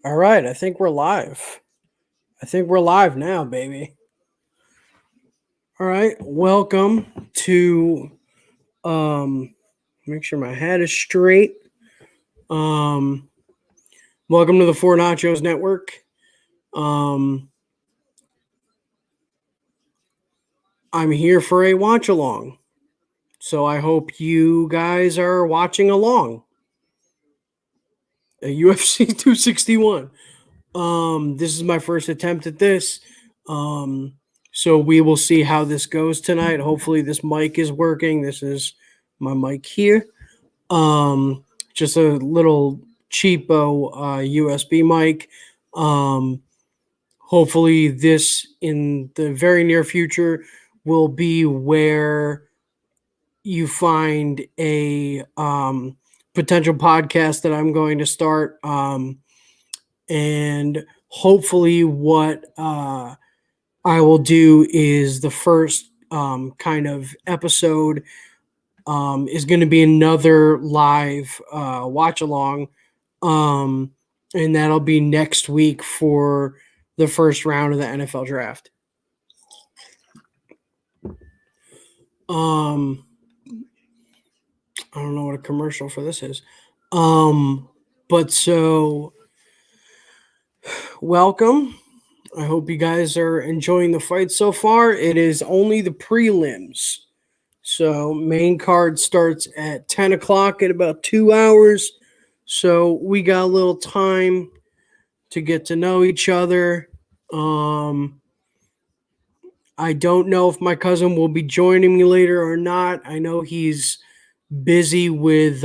All right, I think we're live. I think we're live now, baby. All right, welcome to make sure my head is straight. Um Welcome to the Four Nachos Network. Um I'm here for a watch along. So I hope you guys are watching along. A UFC 261. This is my first attempt at this. Um, so we will see how this goes tonight. Hopefully, this mic is working. This is my mic here. Just a little cheapo USB mic. Um, Hopefully, this in the very near future will be where you find a potential podcast that I'm going to start. And hopefully what I will do is the first kind of episode is going to be another live watch along, and that'll be next week for the first round of the NFL draft. I don't know what a commercial for this is. But so welcome. I hope you guys are enjoying the fight so far. It is only the prelims. So main card starts at 10 o'clock in about 2 hours. So we got a little time to get to know each other. I don't know if my cousin will be joining me later or not. I know he's busy with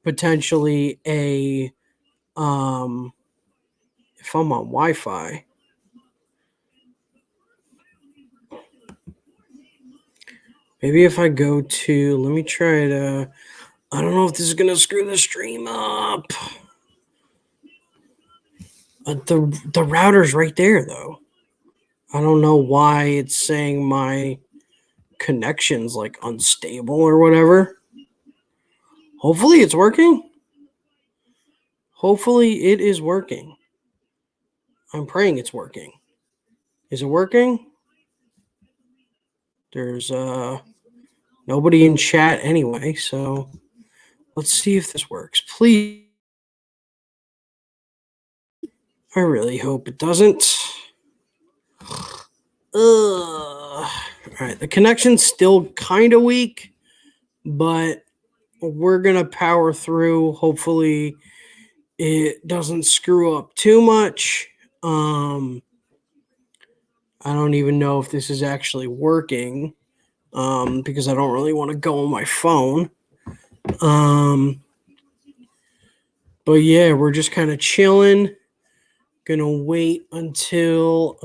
potentially a if I'm on Wi-Fi. Maybe if I go to, let me try to, I don't know if this is going to screw the stream up. The router's right there, though. I don't know why it's saying my connection's like unstable or whatever. Hopefully it's working. Hopefully it is working. I'm praying it's working. Is it working? There's nobody in chat anyway, so let's see if this works. Please. I really hope it doesn't. All right, the connection's still kind of weak, but we're gonna power through. Hopefully, it doesn't screw up too much. I don't even know if this is actually working, because I don't really want to go on my phone. But yeah, we're just kind of chilling. Gonna wait until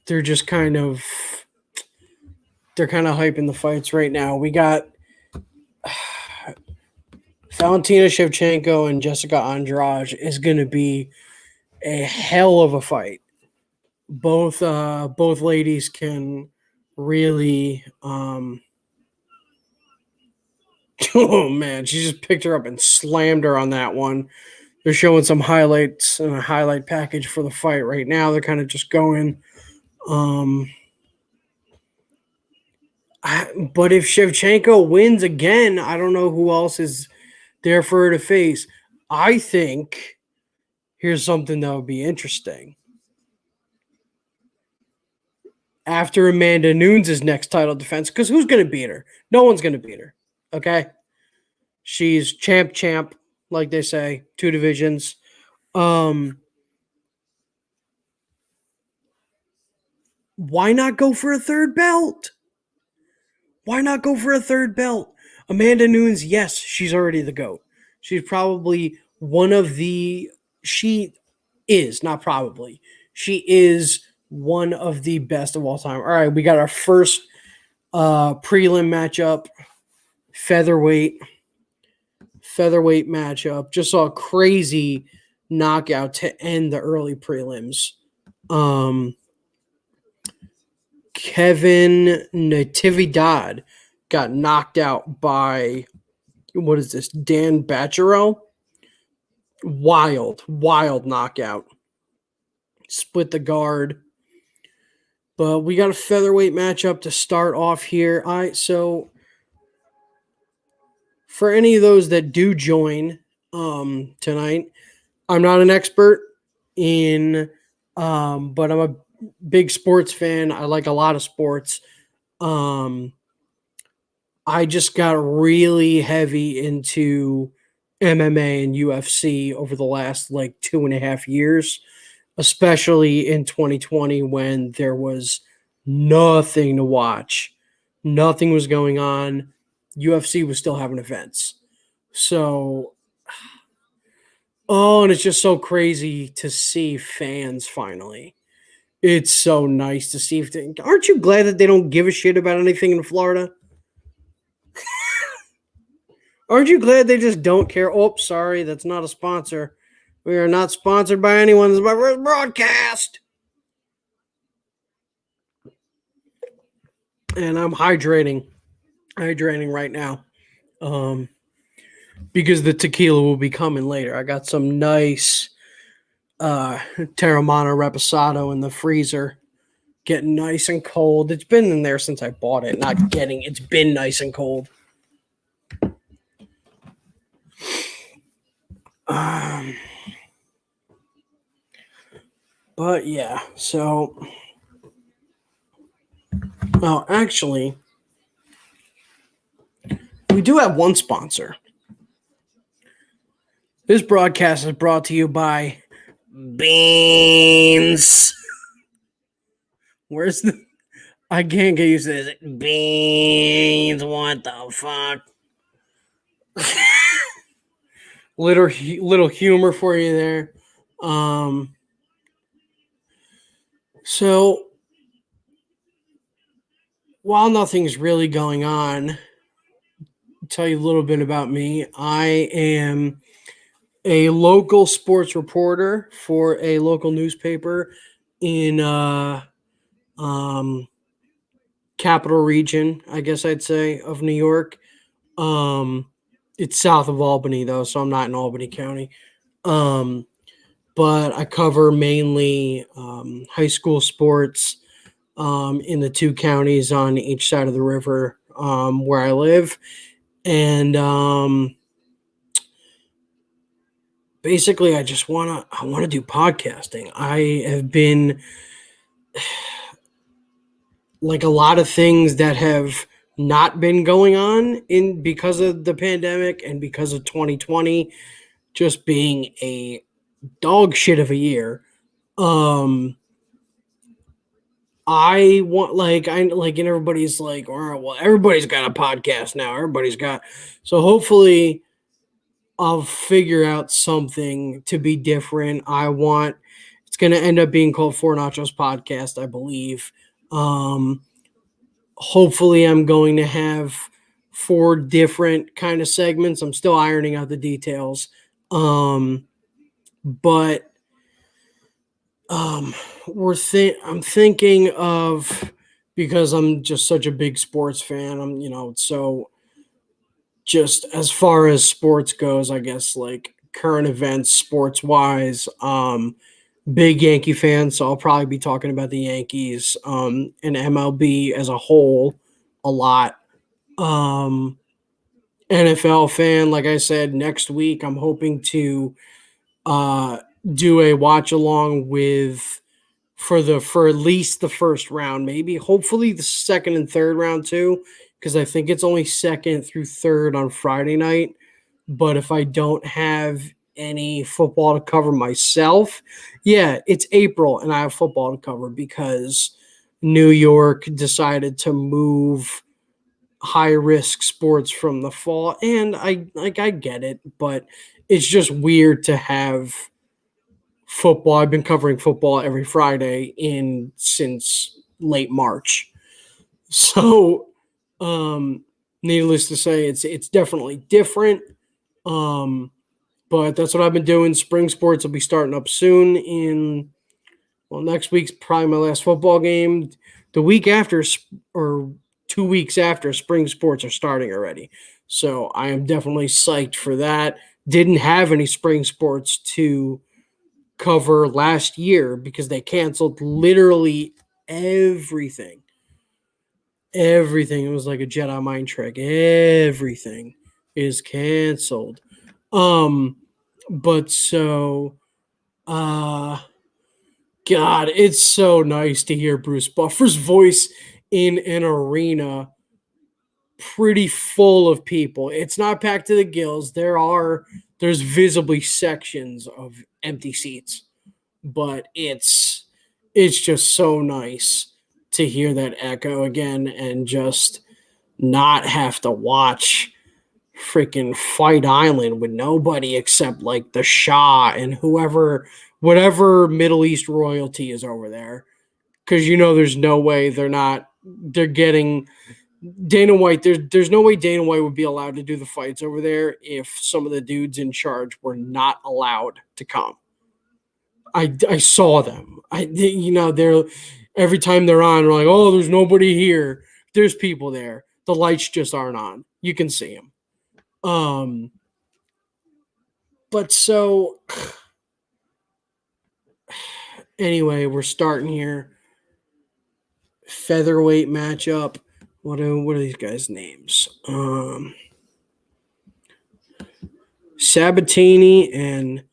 they're kind of hyping the fights right now. We got Valentina Shevchenko and Jessica Andrade is going to be a hell of a fight. Both ladies can really oh man, she just picked her up and slammed her on that one. They're showing some highlights and a highlight package for the fight right now. They're kind of just going but if Shevchenko wins again, I don't know who else is there for her to face. I think here's something that would be interesting. After Amanda Nunes' next title defense, because who's going to beat her? No one's going to beat her. Okay? She's champ, like they say, 2 divisions. Why not go for a third belt? Why not go for a third belt? Amanda Nunes, yes, she's already the GOAT. She's probably one of the, she is, not probably, she is one of the best of all time. All right, we got our first prelim matchup, featherweight matchup. Just saw a crazy knockout to end the early prelims. Kevin Natividad got knocked out by what is this? Dan Bacharel. Wild knockout. Split the guard. But we got a featherweight matchup to start off here. So for any of those that do join tonight, I'm not an expert in but I'm a big sports fan. I like a lot of sports. I just got really heavy into MMA and UFC over the last like 2.5 years, especially in 2020 when there was nothing to watch. Nothing was going on. UFC was still having events. So, and it's just so crazy to see fans finally. It's so nice to see. Aren't you glad that they don't give a shit about anything in Florida? Aren't you glad they just don't care? Oh, sorry, that's not a sponsor. We are not sponsored by anyone. This is my first broadcast. And I'm hydrating right now. Because the tequila will be coming later. I got some nice Terramana Reposado in the freezer. Getting nice and cold. It's been in there since I bought it. It's been nice and cold. But yeah, so well, actually, we do have one sponsor. This broadcast is brought to you by Beans. Where's the? I can't get used to this. Beans. What the fuck? little humor for you there. So while nothing's really going on, I'll tell you a little bit about me. I am a local sports reporter for a local newspaper in capital region, I guess I'd say, of New York. It's south of Albany though, so I'm not in Albany County. But I cover mainly high school sports in the two counties on each side of the river where I live. And basically I want to do podcasting. I have been like a lot of things that have not been going on because of the pandemic and because of 2020 just being a dog shit of a year. I want and everybody's like, all right, well, everybody's got a podcast now. So hopefully I'll figure out something to be different. It's going to end up being called Four Nachos Podcast, I believe. Hopefully I'm going to have 4 different kind of segments. I'm still ironing out the details. But I'm thinking of, because I'm just such a big sports fan, so just as far as sports goes, I guess like current events sports wise, big Yankee fan, so I'll probably be talking about the Yankees and MLB as a whole a lot. NFL fan, like I said, next week I'm hoping to do a watch along for at least the first round, maybe hopefully the second and third round too, because I think it's only second through third on Friday night. But if I don't have any football to cover myself, yeah, it's April and I have football to cover because New York decided to move high risk sports from the fall, and I get it, but it's just weird to have football. I've been covering football every Friday since late March. So, needless to say, it's definitely different. But that's what I've been doing. Spring sports will be starting up soon. Next week's probably my last football game. The week after, or 2 weeks after, spring sports are starting already. So I am definitely psyched for that. Didn't have any spring sports to cover last year because they canceled literally everything. Everything. It was like a Jedi mind trick. Everything is canceled. Um, but so God, it's so nice to hear Bruce Buffer's voice in an arena pretty full of people. It's not packed to the gills. There's visibly sections of empty seats, but it's just so nice to hear that echo again and just not have to watch freaking Fight Island with nobody except like the Shah and whatever Middle East royalty is over there. Because there's no way they're getting Dana White. There's no way Dana White would be allowed to do the fights over there if some of the dudes in charge were not allowed to come. I saw them. They're every time they're on, we're like, oh, there's nobody here. There's people there. The lights just aren't on. You can see them. But so anyway, we're starting here. Featherweight matchup. What are these guys' names? Sabatini and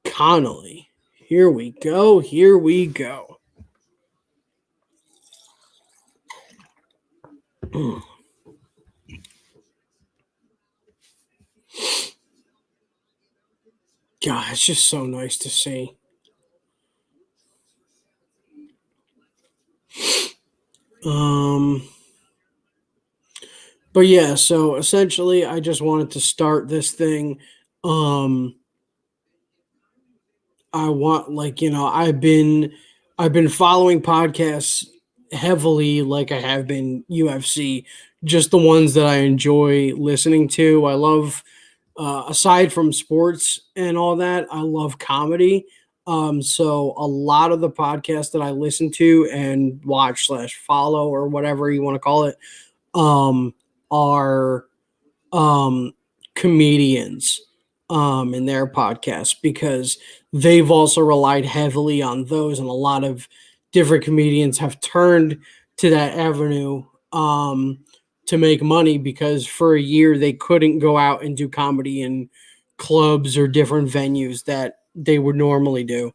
Connolly. Here we go. Here we go. God, it's just so nice to see. But yeah, so essentially I just wanted to start this thing. I've been following podcasts heavily like I have been UFC, just the ones that I enjoy listening to. I love aside from sports and all that, I love comedy. So a lot of the podcasts that I listen to and watch slash follow or whatever you want to call it, are um, comedians in their podcasts because they've also relied heavily on those, and a lot of different comedians have turned to that avenue to make money because for a year they couldn't go out and do comedy in clubs or different venues that they would normally do.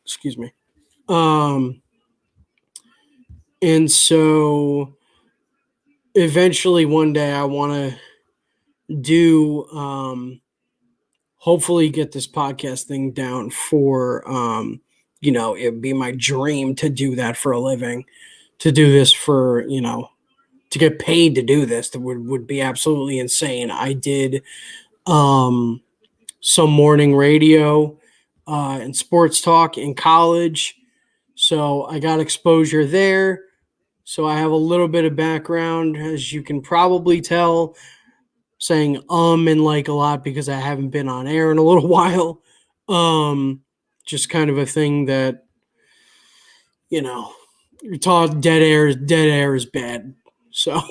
Excuse me. And so eventually one day I want to do hopefully get this podcast thing down for it'd be my dream to do that for a living, to do this for to get paid to do this. That would be absolutely insane. I did some morning radio and sports talk in college, so I got exposure there. So I have a little bit of background, as you can probably tell, saying and like a lot because I haven't been on air in a little while. Just kind of a thing that, you're taught dead air is bad. So,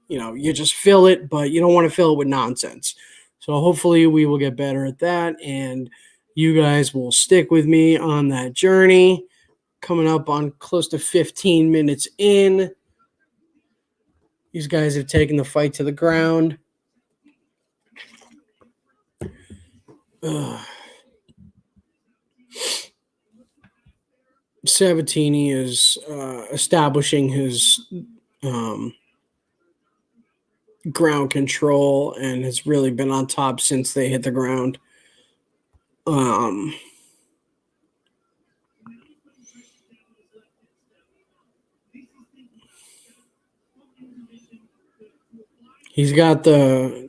you just fill it, but you don't want to fill it with nonsense. So hopefully we will get better at that, and you guys will stick with me on that journey. Coming up on close to 15 minutes in. These guys have taken the fight to the ground. Sabatini is establishing his ground control and has really been on top since they hit the ground.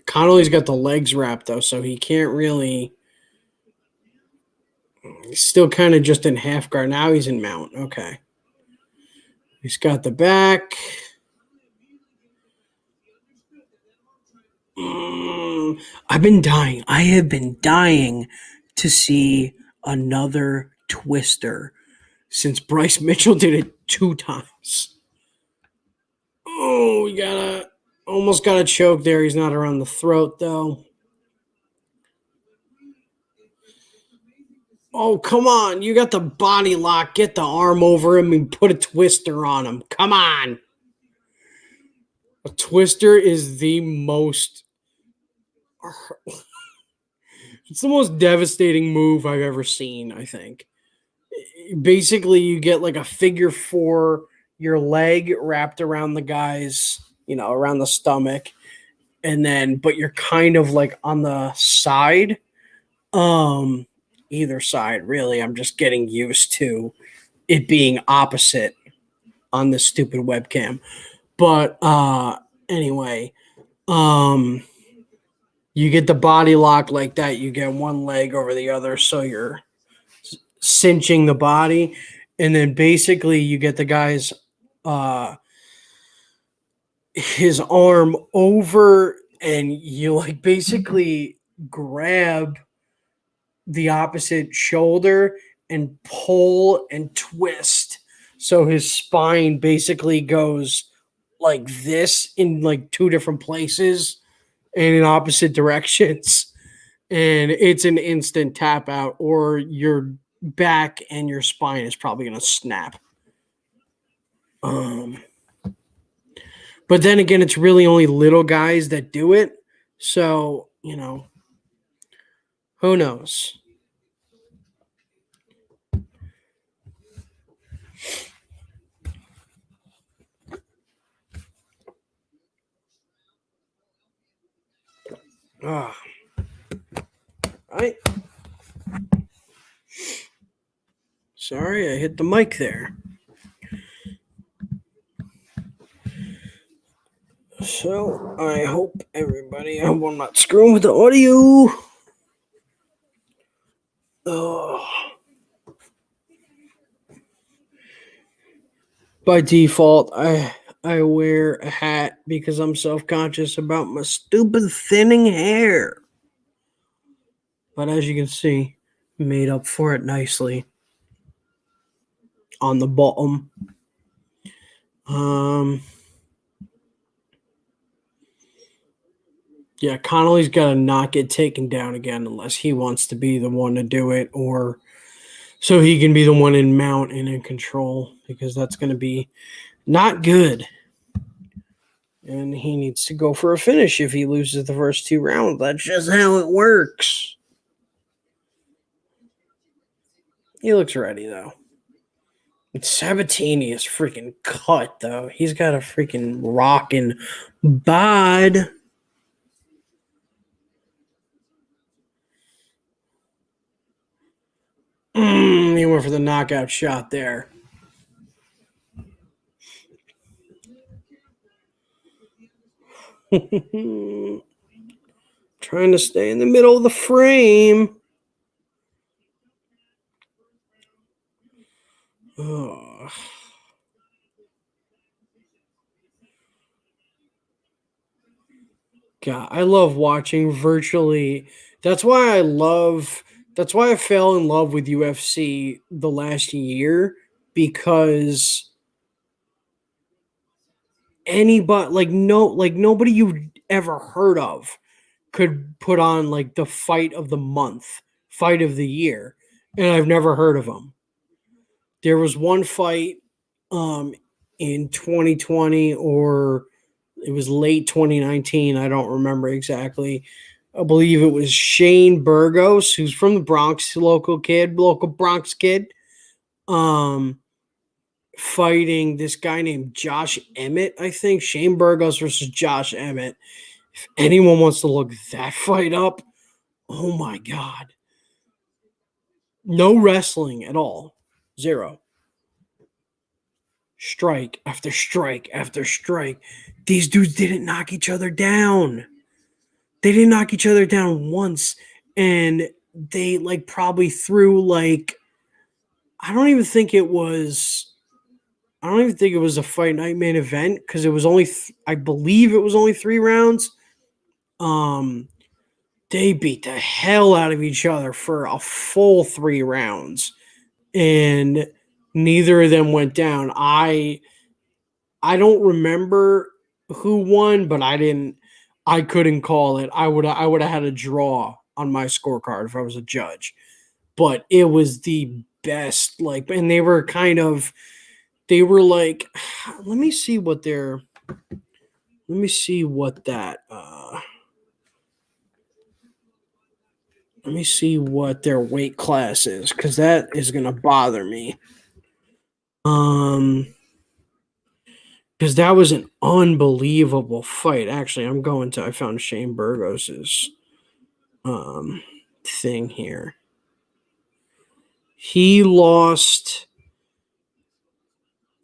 Connolly's got the legs wrapped though, so he can't really. He's still kind of just in half guard. Now he's in mount. Okay. He's got the back. I've been dying. I have been dying to see another twister since Bryce Mitchell did it 2 times. Oh, we gotta. Almost got a choke there. He's not around the throat, though. Oh, come on. You got the body lock. Get the arm over him and put a twister on him. Come on. A twister is the most... It's the most devastating move I've ever seen, I think. Basically, you get like a figure four, your leg wrapped around the guy's, around the stomach. And then, but you're kind of like on the side. Either side, really. I'm just getting used to it being opposite on this stupid webcam. But anyway, you get the body lock like that. You get one leg over the other, so you're cinching the body, and then basically you get the guy's his arm over, and you like basically grab the opposite shoulder and pull and twist. So his spine basically goes like this in like two different places and in opposite directions. And it's an instant tap out, or your back and your spine is probably going to snap. But then again, it's really only little guys that do it. So, who knows? Right. Sorry, I hit the mic there. So, I hope everybody, I hope I'm not screwing with the audio. By default, I wear a hat because I'm self-conscious about my stupid thinning hair. But as you can see, made up for it nicely on the bottom. Yeah, Connolly's got to not get taken down again unless he wants to be the one to do it, or so he can be the one in mount and in control, because that's going to be not good. And he needs to go for a finish if he loses the first two rounds. That's just how it works. He looks ready, though. Sabatini is freaking cut, though. He's got a freaking rockin' bod. He went for the knockout shot there. Trying to stay in the middle of the frame. Oh. God, I love watching virtually. That's why I fell in love with UFC the last year, because nobody you've ever heard of could put on like the fight of the month, fight of the year, and I've never heard of them. There was one fight in 2020, or it was late 2019. I don't remember exactly. I believe it was Shane Burgos, who's from the Bronx, local Bronx kid, fighting this guy named Josh Emmett, I think. Shane Burgos versus Josh Emmett. If anyone wants to look that fight up, oh my God. No wrestling at all. Zero. Strike after strike after strike. These dudes didn't knock each other down. They didn't knock each other down once. And they probably threw I don't even think it was a fight night main event, because it was only I believe it was only 3 rounds. They beat the hell out of each other for a full 3 rounds, and neither of them went down. I don't remember who won, but I couldn't call it. I would have had a draw on my scorecard if I was a judge. But it was the best, like, and they were like, let me see what their let me see what that let me see what their weight class is, because that is gonna bother me. Um because that was an unbelievable fight. Actually, I found Shane Burgos's um thing here. He lost.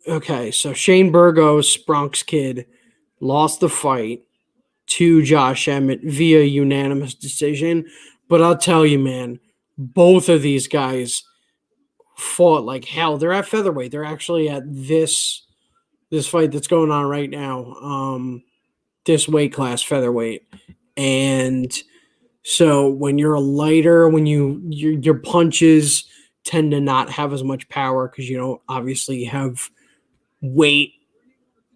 Okay, so Shane Burgos, Bronx kid, lost the fight to Josh Emmett via unanimous decision. But I'll tell you, man, both of these guys fought like hell. They're at featherweight. They're actually at this fight that's going on right now. This weight class, featherweight. And so when you're a lighter, when your punches tend to not have as much power because you don't obviously have weight,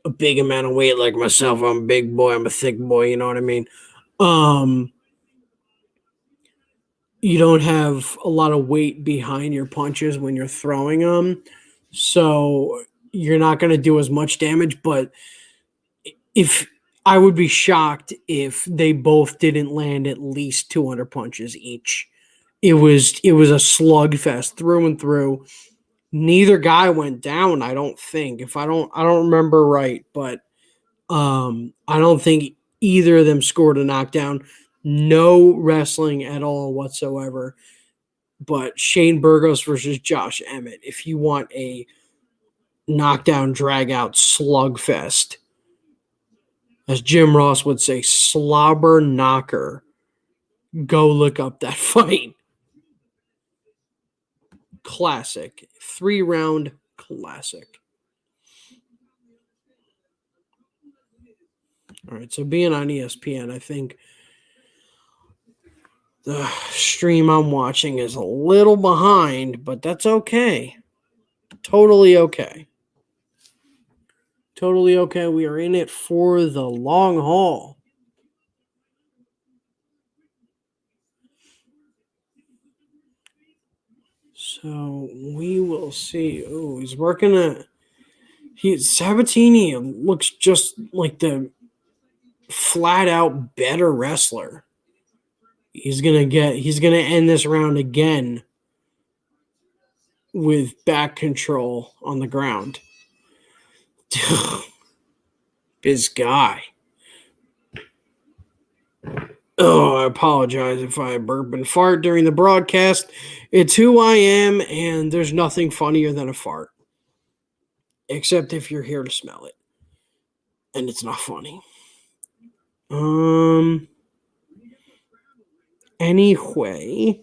a big amount of weight like myself. I'm a big boy, I'm a thick boy, you know what I mean? Um you don't have a lot of weight behind your punches when you're throwing them. So you're not going to do as much damage, but if I would be shocked if they both didn't land at least 200 punches each. It was a slugfest through and through. Neither guy went down, I don't think. If I don't remember right, but I don't think either of them scored a knockdown. No wrestling at all whatsoever. But Shane Burgos versus Josh Emmett, if you want a knockdown, drag out slugfest, as Jim Ross would say, slobber knocker, go look up that fight. Classic. 3-round classic. All right, so being on ESPN, I think the stream I'm watching is a little behind, but that's okay. Totally okay. Totally okay. We are in it for the long haul. So we will see. Oh, he's working Sabatini looks just like the flat out better wrestler. He's gonna end this round again with back control on the ground. This guy. Oh, I apologize if I burp and fart during the broadcast. It's who I am, and there's nothing funnier than a fart. Except if you're here to smell it. And it's not funny. Anyway.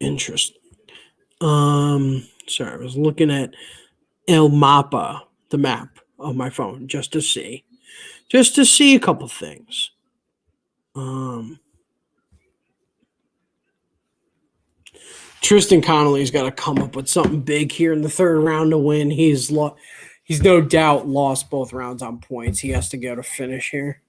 Interesting. Sorry, I was looking at El Mapa, the map on my phone, just to see a couple things. Tristan Connolly's got to come up with something big here in the third round to win. He's no doubt lost both rounds on points. He has to go to finish here.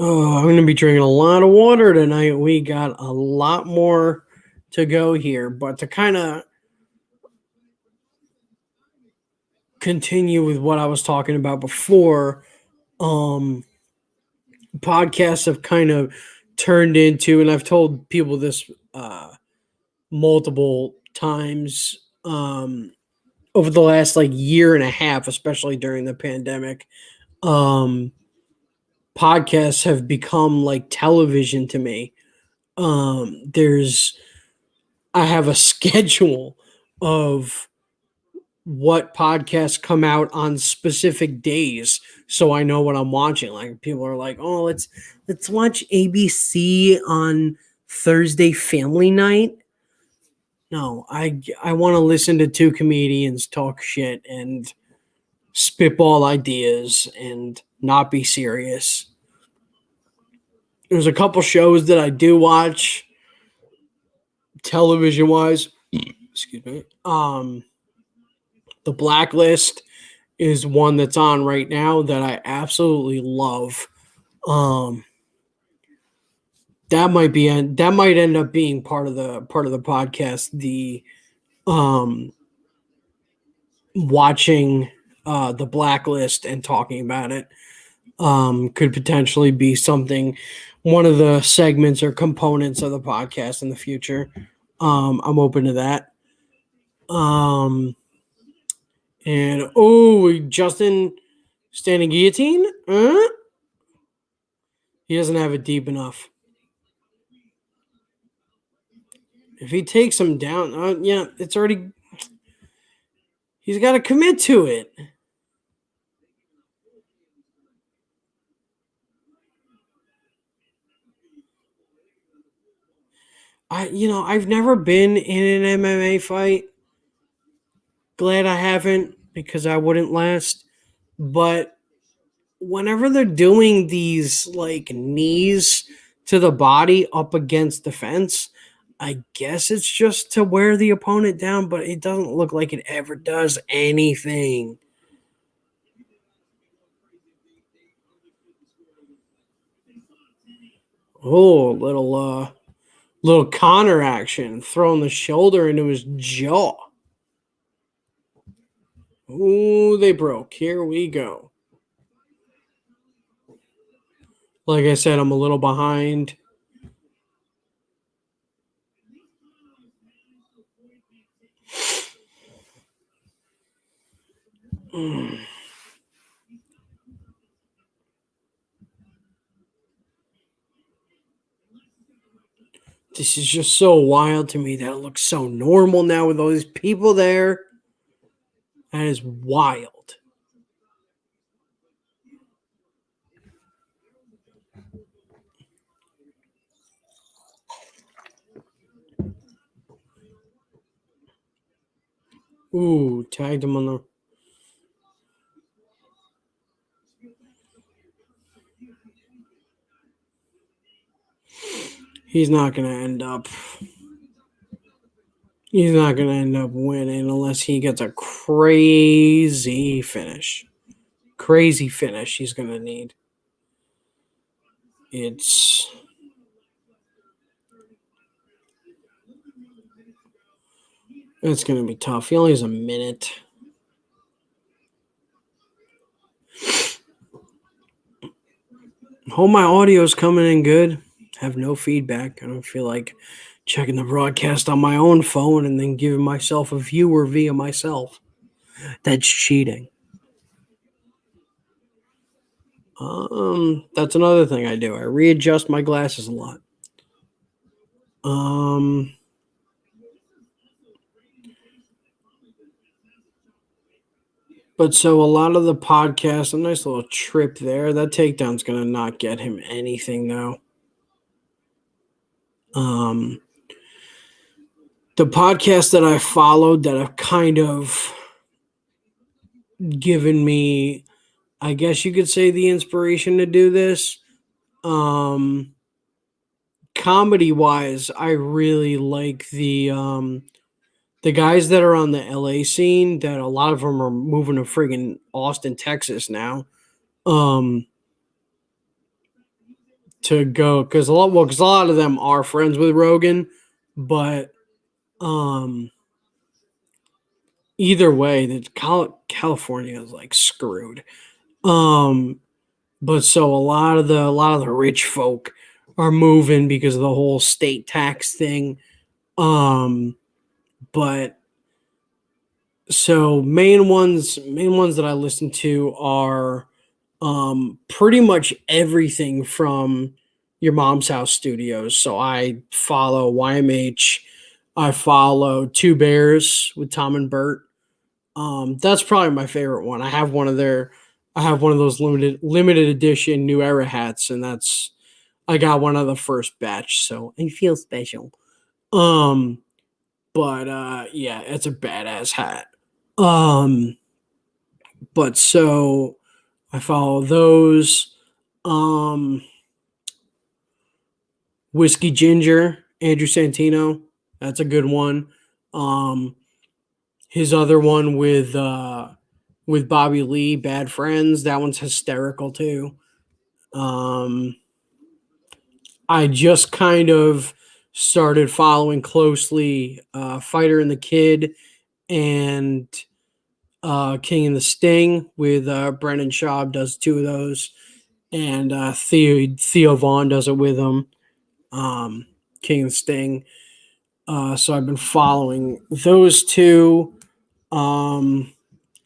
Oh, I'm going to be drinking a lot of water tonight. We got a lot more to go here, but to kind of continue with what I was talking about before, podcasts have kind of turned into, and I've told people this multiple times over the last like year and a half, especially during the pandemic. Podcasts have become like television to me. I have a schedule of what podcasts come out on specific days, so I know what I'm watching. Like people are like, "Oh, let's watch ABC on Thursday family night." No, I want to listen to two comedians talk shit and spitball ideas and not be serious. There's a couple shows that I do watch television wise. Excuse me. The Blacklist is one that's on right now that I absolutely love. Um, that might end up being part of the podcast. The um, watching the Blacklist and talking about it could potentially be something, one of the segments or components of the podcast in the future. I'm open to that. And Justin standing guillotine? He doesn't have it deep enough. If he takes him down, yeah, it's already. He's got to commit to it. I've never been in an MMA fight. Glad I haven't because I wouldn't last. But whenever they're doing these like knees to the body up against the fence, I guess it's just to wear the opponent down, but it doesn't look like it ever does anything. Oh, little Connor action, throwing the shoulder into his jaw. Ooh, they broke. Here we go. Like I said, I'm a little behind. This is just so wild to me that it looks so normal now with all these people there. That is wild. Ooh, tagged him on the. He's not gonna end up. He's not gonna end up winning unless he gets a crazy finish. Crazy finish he's gonna need. It's gonna be tough. He only has a minute. Hope my audio is coming in good. Have no feedback. I don't feel like checking the broadcast on my own phone and then giving myself a viewer via myself. That's cheating. That's another thing I do. I readjust my glasses a lot. But so a lot of the podcasts, a nice little trip there. That takedown's gonna not get him anything though. The podcast that I followed that have kind of given me, I guess you could say, the inspiration to do this. Comedy wise, I really like the guys that are on the LA scene, that a lot of them are moving to friggin' Austin, Texas now. To go because a lot of them are friends with Rogan, but either way, that California is like screwed. But so a lot of the rich folk are moving because of the whole state tax thing. But so main ones that I listen to are pretty much everything from Your Mom's House Studios. So I follow YMH. I follow Two Bears with Tom and Bert. That's probably my favorite one. I have one of those limited edition New Era hats, and I got one of the first batch, so I feel special. But But yeah, it's a badass hat. But so I follow those. Um, Whiskey Ginger, Andrew Santino. That's a good one. Um, his other one with Bobby Lee, Bad Friends. That one's hysterical too. Um, I just kind of started following closely Fighter and the Kid and King and the Sting with Brendan Schaub does two of those, and Theo Vaughn does it with him. King and the Sting. So I've been following those two.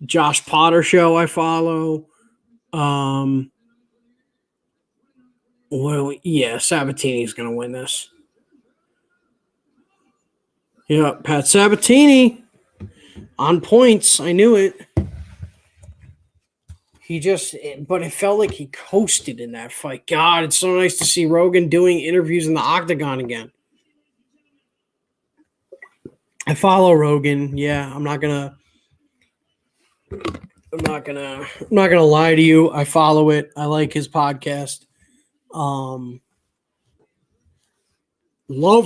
Josh Potter show I follow. Well, yeah, Sabatini's going to win this. Yeah, Pat Sabatini on points. I knew it. But it felt like he coasted in that fight. God, it's so nice to see Rogan doing interviews in the octagon again. I follow Rogan. Yeah, I'm not gonna lie to you. I follow it. I like his podcast. Love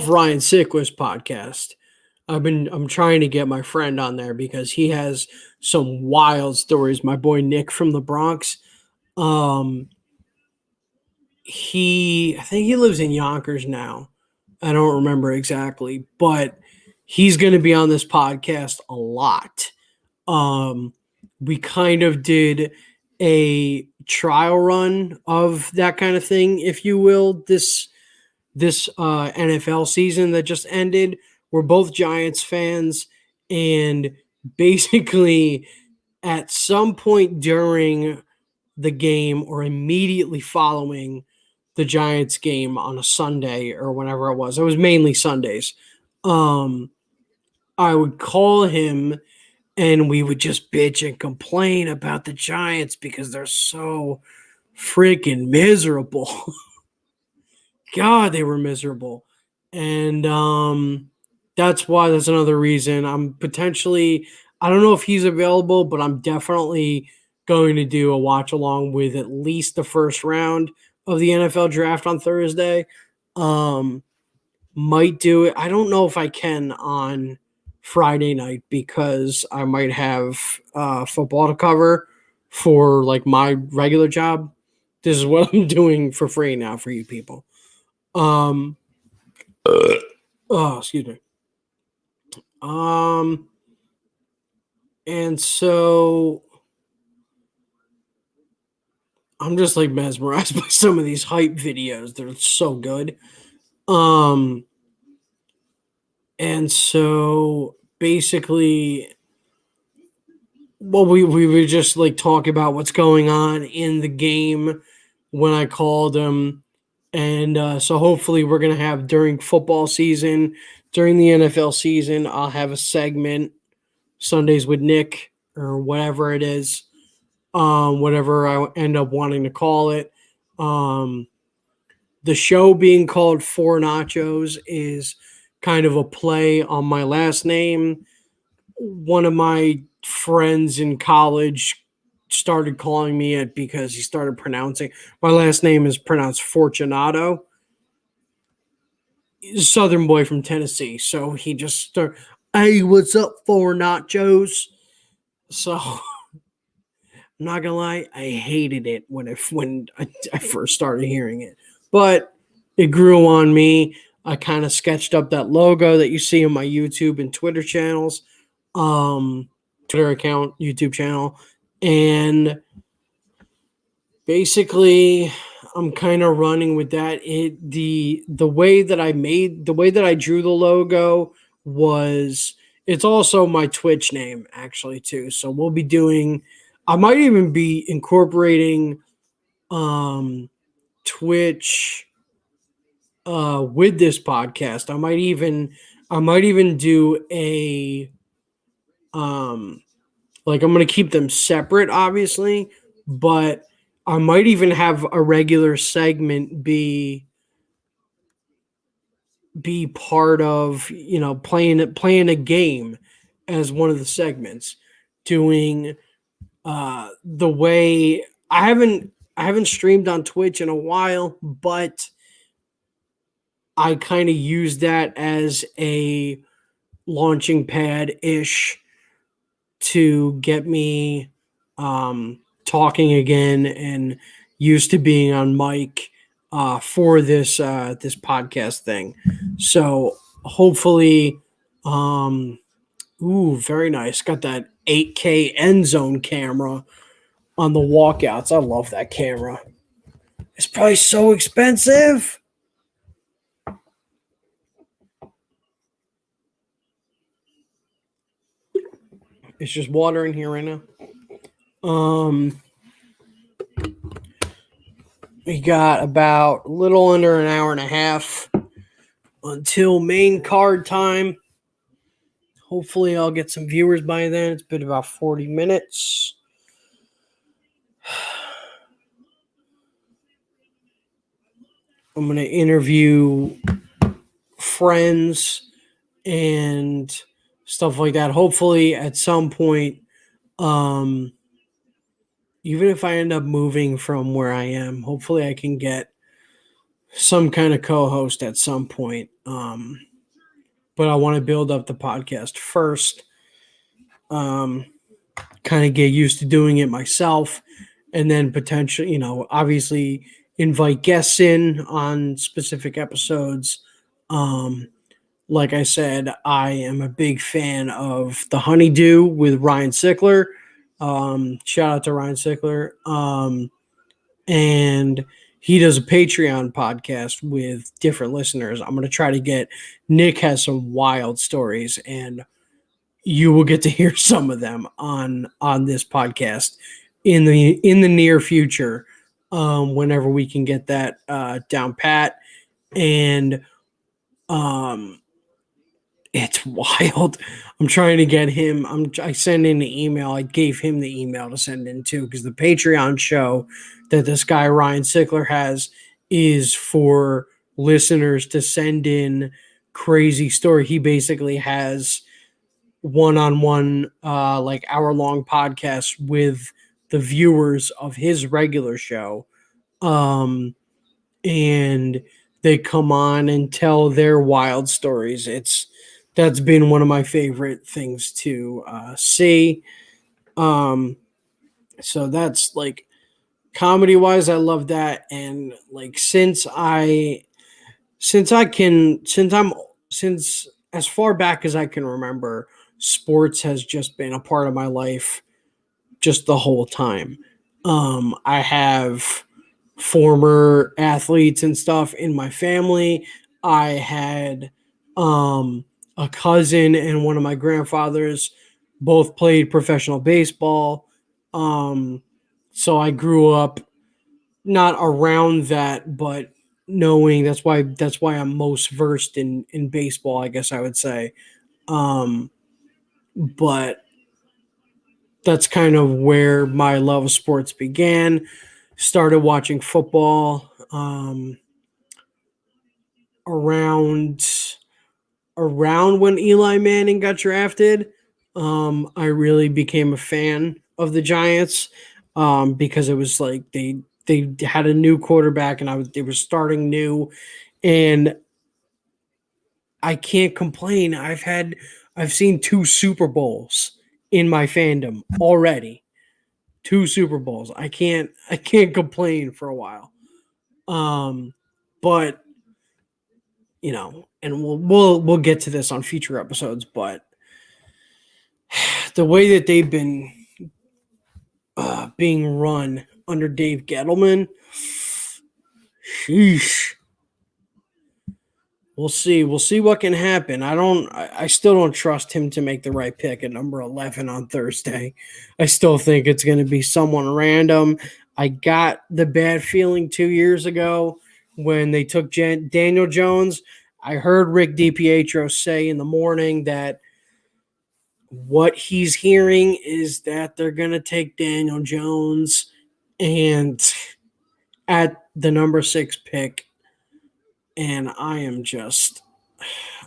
Ryan Sickler's podcast. I'm trying to get my friend on there because he has some wild stories. My boy Nick from the Bronx. I think he lives in Yonkers now. I don't remember exactly, but he's going to be on this podcast a lot. We kind of did a trial run of that kind of thing, if you will, this NFL season that just ended. We're both Giants fans, and basically at some point during the game or immediately following the Giants game on a Sunday or whenever it was mainly Sundays. I would call him and we would just bitch and complain about the Giants because they're so freaking miserable. God, they were miserable. And that's another reason I'm potentially, I don't know if he's available, but I'm definitely going to do a watch along with at least the first round of the NFL draft on Thursday. Might do it. I don't know if I can on Friday night because I might have football to cover for like my regular job. This is what I'm doing for free now for you people. Excuse me. And so I'm just like mesmerized by some of these hype videos. They're so good. And so basically, well, we would just like talk about what's going on in the game when I called him. And so hopefully we're going to have during football season, during the NFL season, I'll have a segment Sundays with Nick or whatever it is, whatever I end up wanting to call it. The show being called Four Nachos is kind of a play on my last name. One of my friends in college started calling me it because he started pronouncing my last name is pronounced Fortunato. He's a Southern boy from Tennessee, so he just started, hey, what's up, Four Nachos? So I'm not gonna lie, I hated it when I first started hearing it, but it grew on me. I kind of sketched up that logo that you see on my YouTube and Twitter channels, Twitter account, YouTube channel, and basically I'm kind of running with that. The way that I drew the logo was, it's also my Twitch name actually too. So we'll be doing, I might even be incorporating Twitch with this podcast. I might even do a like, I'm going to keep them separate obviously, but I might even have a regular segment be be part of, playing a game as one of the segments, doing the way I haven't streamed on Twitch in a while, but I kind of use that as a launching pad ish to get me talking again and used to being on mic for this podcast thing. So hopefully, um, very nice. Got that 8K end zone camera on the walkouts. I love that camera. It's probably so expensive. It's just water in here right now. We got about a little under an hour and a half until main card time. Hopefully, I'll get some viewers by then. It's been about 40 minutes. I'm going to interview friends and stuff like that. Hopefully, at some point, even if I end up moving from where I am, hopefully I can get some kind of co-host at some point. But I want to build up the podcast first. Kind of get used to doing it myself, and then potentially, obviously invite guests in on specific episodes. Like I said, I am a big fan of The Honeydew with Ryan Sickler. Shout out to Ryan Sickler. And he does a Patreon podcast with different listeners. I'm going to try to get Nick has some wild stories, and you will get to hear some of them on this podcast in the near future, whenever we can get that down pat. And it's wild. I'm trying to get him. I send in the email. I gave him the email to send in too, because the Patreon show that this guy Ryan Sickler has is for listeners to send in crazy story. He basically has one-on-one like hour-long podcast with the viewers of his regular show, and they come on and tell their wild stories. That's been one of my favorite things to see. So that's like, comedy wise, I love that. And like, since as far back as I can remember, sports has just been a part of my life just the whole time. I have former athletes and stuff in my family. I had a cousin and one of my grandfathers both played professional baseball. So I grew up not around that, but knowing that's why I'm most versed in baseball, I guess I would say. But that's kind of where my love of sports began. Started watching football around when Eli Manning got drafted. I really became a fan of the Giants, because it was like they had a new quarterback, and they were starting new, and I can't complain. I've seen 2 Super Bowls in my fandom already. 2 Super Bowls. I can't complain for a while. But and we'll get to this on future episodes, but the way that they've been being run under Dave Gettleman, sheesh. We'll see. We'll see what can happen. I still don't trust him to make the right pick at number 11 on Thursday. I still think it's going to be someone random. I got the bad feeling 2 years ago when they took Daniel Jones. I heard Rick DiPietro say in the morning that what he's hearing is that they're going to take Daniel Jones and at the number 6 pick. And I am just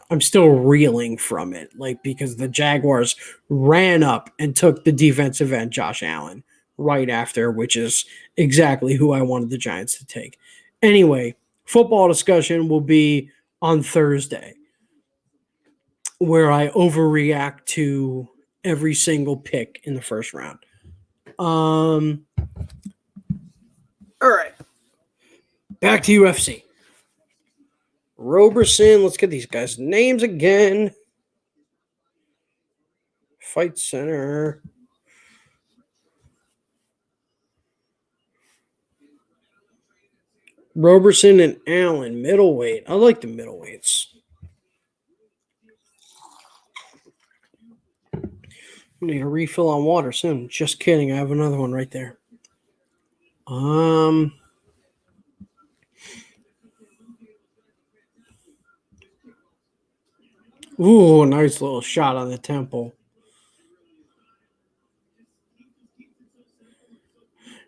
I'm still reeling from it, like because the Jaguars ran up and took the defensive end Josh Allen right after, which is exactly who I wanted the Giants to take. Anyway, football discussion will be on Thursday, where I overreact to every single pick in the first round. All right, back to UFC. Roberson, let's get these guys' names again. Fight Center. Roberson and Allen, middleweight. I like the middleweights. I need a refill on water soon. Just kidding. I have another one right there. Ooh, nice little shot on the temple.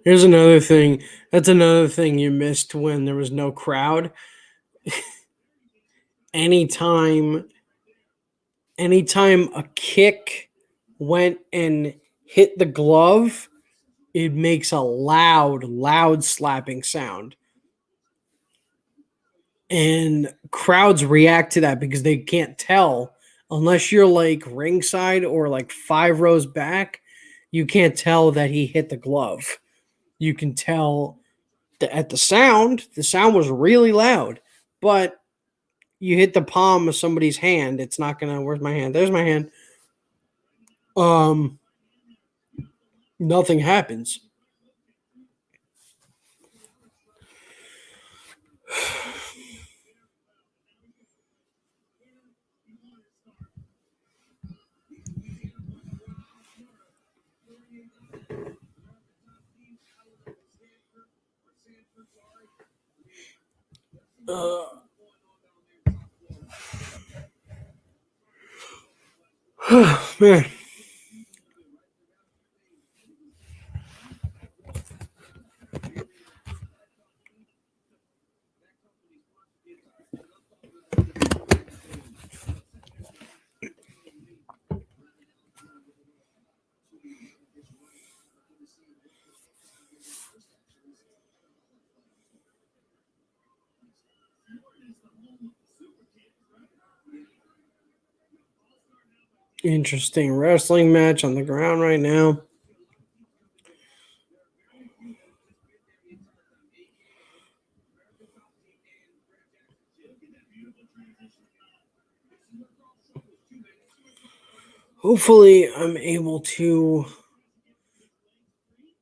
Here's another thing. That's another thing you missed when there was no crowd. anytime a kick went and hit the glove, it makes a loud slapping sound. And crowds react to that because they can't tell unless you're like ringside or like 5 rows back. You can't tell that he hit the glove. You can tell at the sound was really loud, but you hit the palm of somebody's hand, it's not gonna. Where's my hand? There's my hand. Nothing happens. Man. Interesting wrestling match on the ground right now. Hopefully, I'm able to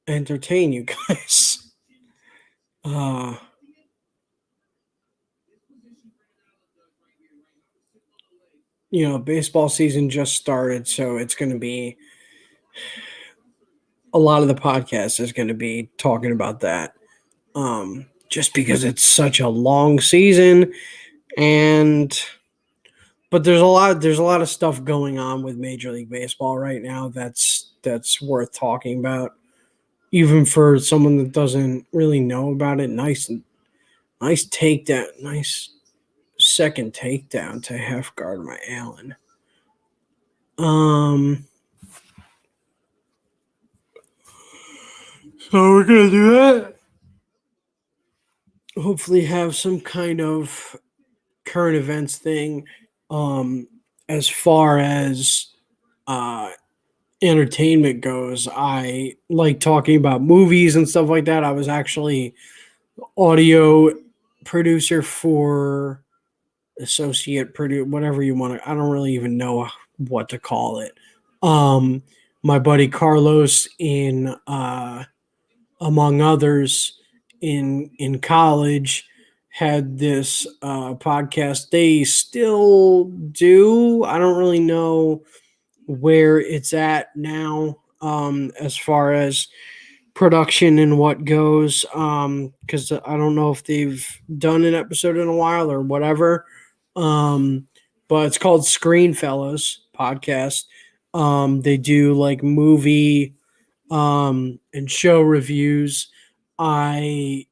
entertain you guys. Baseball season just started, so it's going to be a lot of the podcast is going to be talking about that. Just because it's such a long season, but there's a lot of stuff going on with Major League Baseball right now that's worth talking about, even for someone that doesn't really know about it. Nice takedown, nice second takedown to half guard my Allen. So we're gonna do that. Hopefully, have some kind of current events thing. As far as entertainment goes, I like talking about movies and stuff like that. I was actually audio producer for associate producer, whatever you want to. I don't really even know what to call it. My buddy Carlos, in among others, in college, had this podcast. They still do. I don't really know where it's at now, as far as production and what goes, because I don't know if they've done an episode in a while or whatever. But it's called Screen Fellows podcast. They do like movie and show reviews. I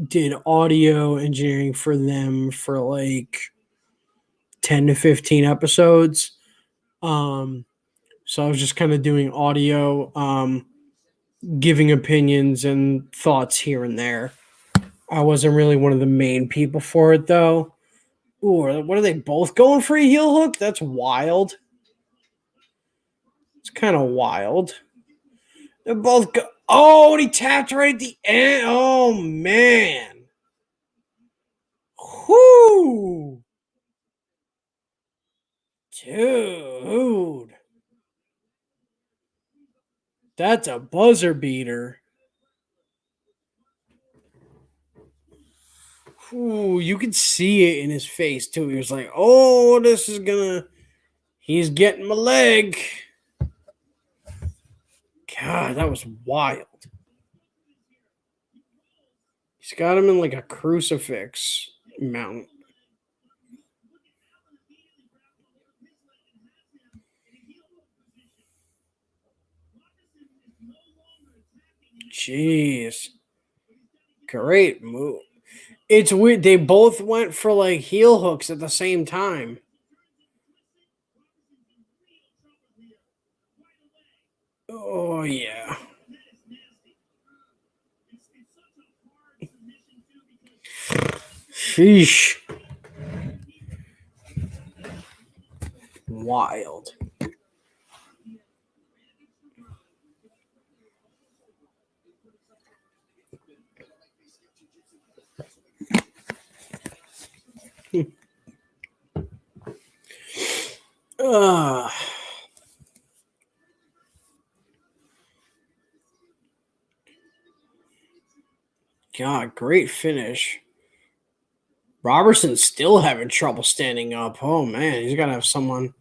did audio engineering for them for like 10 to 15 episodes. So I was just kind of doing audio, giving opinions and thoughts here and there. I wasn't really one of the main people for it, though. Ooh, what are they both going for a heel hook? That's wild. It's kind of wild. They're both oh, and he tapped right at the end. Oh, man. Whoo. Dude. That's a buzzer beater. Ooh, you could see it in his face, too. He was like, oh, this is gonna... He's getting my leg. God, that was wild. He's got him in like a crucifix mount. Jeez. Great move. It's weird. They both went for like heel hooks at the same time. Oh, yeah. Sheesh. Wild. uh, God, great finish. Robertson's still having trouble standing up. Oh, man. He's got to have someone.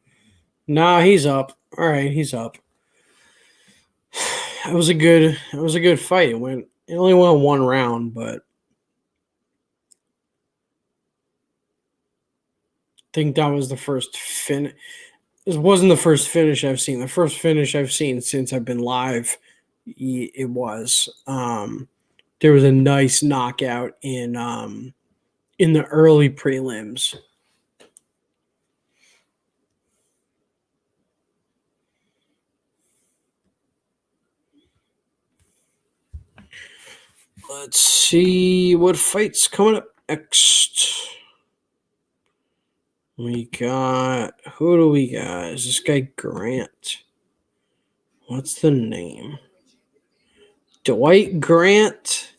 Nah, he's up. All right, he's up. It was a good fight. It only went one round, but I think that was the first finish. This wasn't the first finish I've seen. The first finish I've seen since I've been live, it was. There was a nice knockout in the early prelims. Let's see what fights coming up next. We got, who do we got? Is this guy Grant? What's the name? Dwight Grant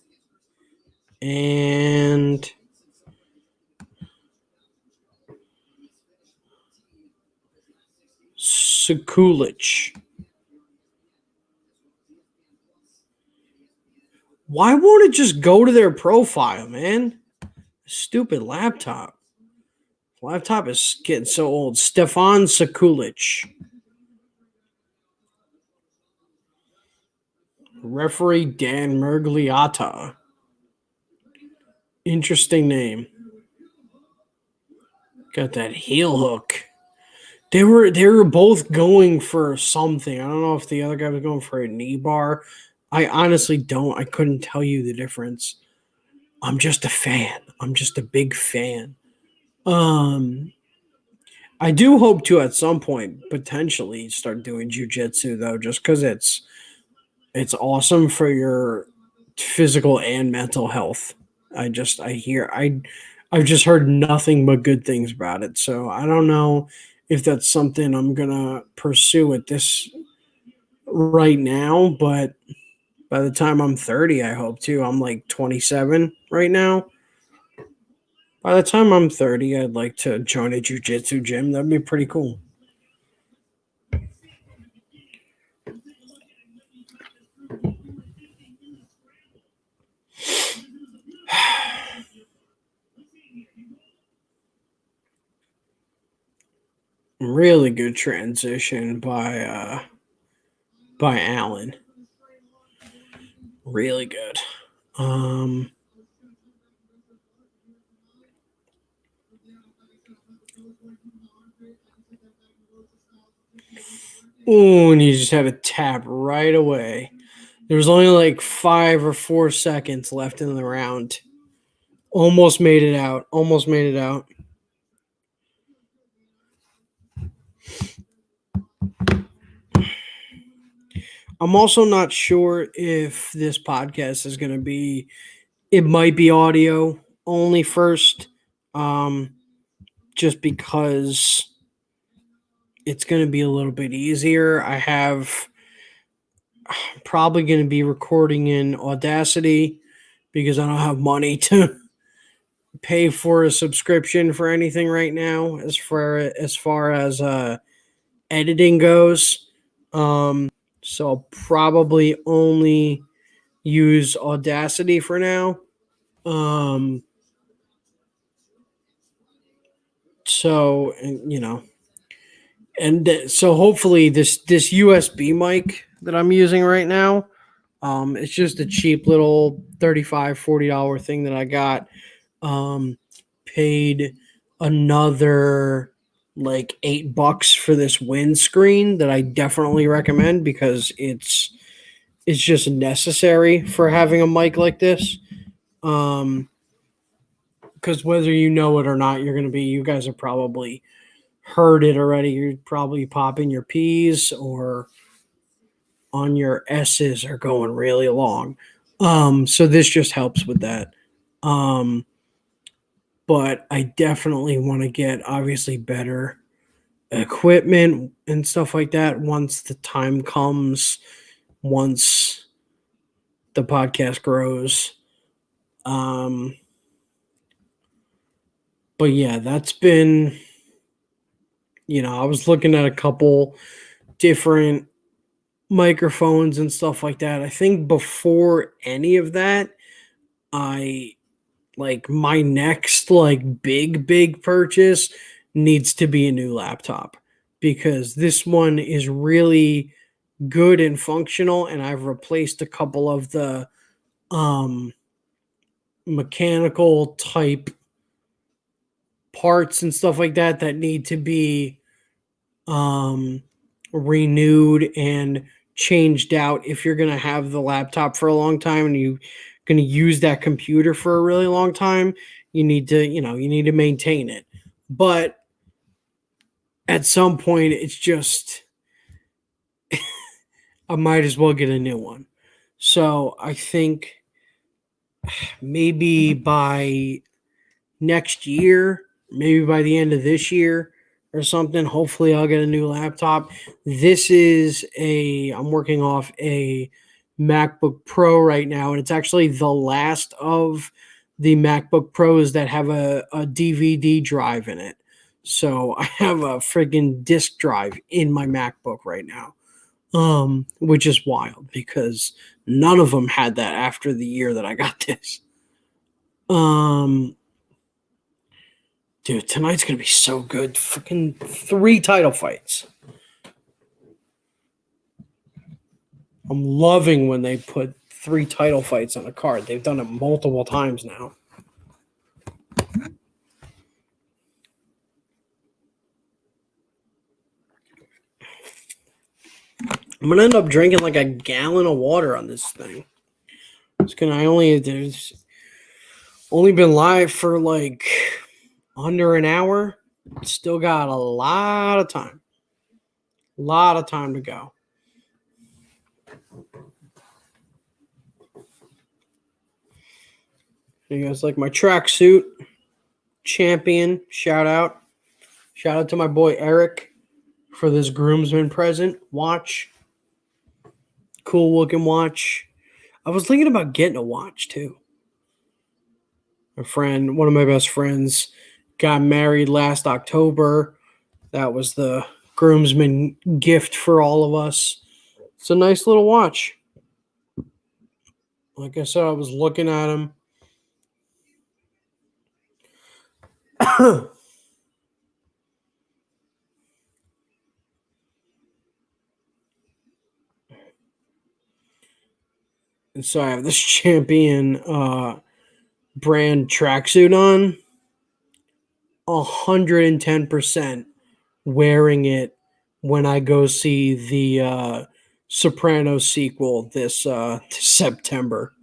and Sekulich. Why won't it just go to their profile, man? Stupid laptop. Laptop is getting so old. Stefan Sekulich. Referee Dan Mergliata. Interesting name. Got that heel hook. They were both going for something. I don't know if the other guy was going for a knee bar. I honestly don't. I couldn't tell you the difference. I'm just a fan. I'm just a big fan. I do hope to at some point potentially start doing jiu-jitsu though, just because it's awesome for your physical and mental health. I've just heard nothing but good things about it. So I don't know if that's something I'm gonna pursue at this right now, but by the time I'm 30, I hope to. I'm like 27 right now. By the time I'm 30, I'd like to join a jiu-jitsu gym. That'd be pretty cool. Really good transition by Allen. Really good. Ooh, and he just had a tap right away. There was only like 5 or 4 seconds left in the round. Almost made it out. I'm also not sure if this podcast is going to be, it might be audio only first, um, just because it's going to be a little bit easier. I'm probably going to be recording in Audacity because I don't have money to pay for a subscription for anything right now as far as editing goes. So I'll probably only use Audacity for now. Um, so and, so hopefully this USB mic that I'm using right now, it's just a cheap little $35-$40 thing that I got. Um, paid another like $8 for this windscreen that I definitely recommend because it's just necessary for having a mic like this. Because whether you know it or not, you guys have probably heard it already. You're probably popping your P's or on your S's are going really long. So this just helps with that. But I definitely want to get obviously better equipment and stuff like that once the time comes, once the podcast grows. Um, but yeah, that's been, I was looking at a couple different microphones and stuff like that. I think before any of that, I like my next like big purchase needs to be a new laptop because this one is really good and functional, and I've replaced a couple of the um mechanical type parts and stuff like that that need to be um renewed and changed out if you're going to have the laptop for a long time and you're going to use that computer for a really long time. You need to maintain it, but at some point it's just I might as well get a new one. So I think maybe by next year, maybe by the end of this year or something, hopefully I'll get a new laptop. I'm working off a MacBook Pro right now, and it's actually the last of the MacBook Pros that have a DVD drive in it. So I have a friggin' disk drive in my MacBook right now, which is wild because none of them had that after the year that I got this. Dude, tonight's gonna be so good. Fucking 3 title fights. I'm loving when they put 3 title fights on a card. They've done it multiple times now. I'm gonna end up drinking like a gallon of water on this thing. There's only been live for like under an hour. Still got a lot of time. A lot of time to go. You guys like my tracksuit? Champion. Shout out. Shout out to my boy Eric for this groomsman present. Watch. Cool looking watch. I was thinking about getting a watch too. One of my best friends, got married last October. That was the groomsman gift for all of us. It's a nice little watch. Like I said, I was looking at him. And so I have this Champion brand tracksuit on. 110% wearing it when I go see the Sopranos sequel this September.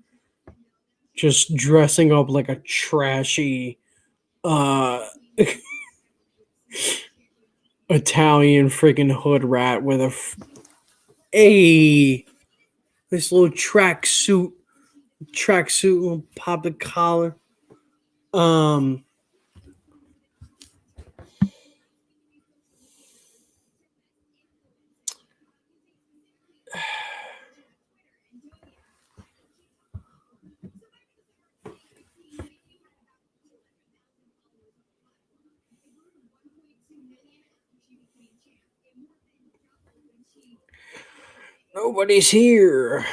Just dressing up like a trashy uh, Italian freaking hood rat with a Nice little tracksuit, little pop the collar. Um, Nobody's here.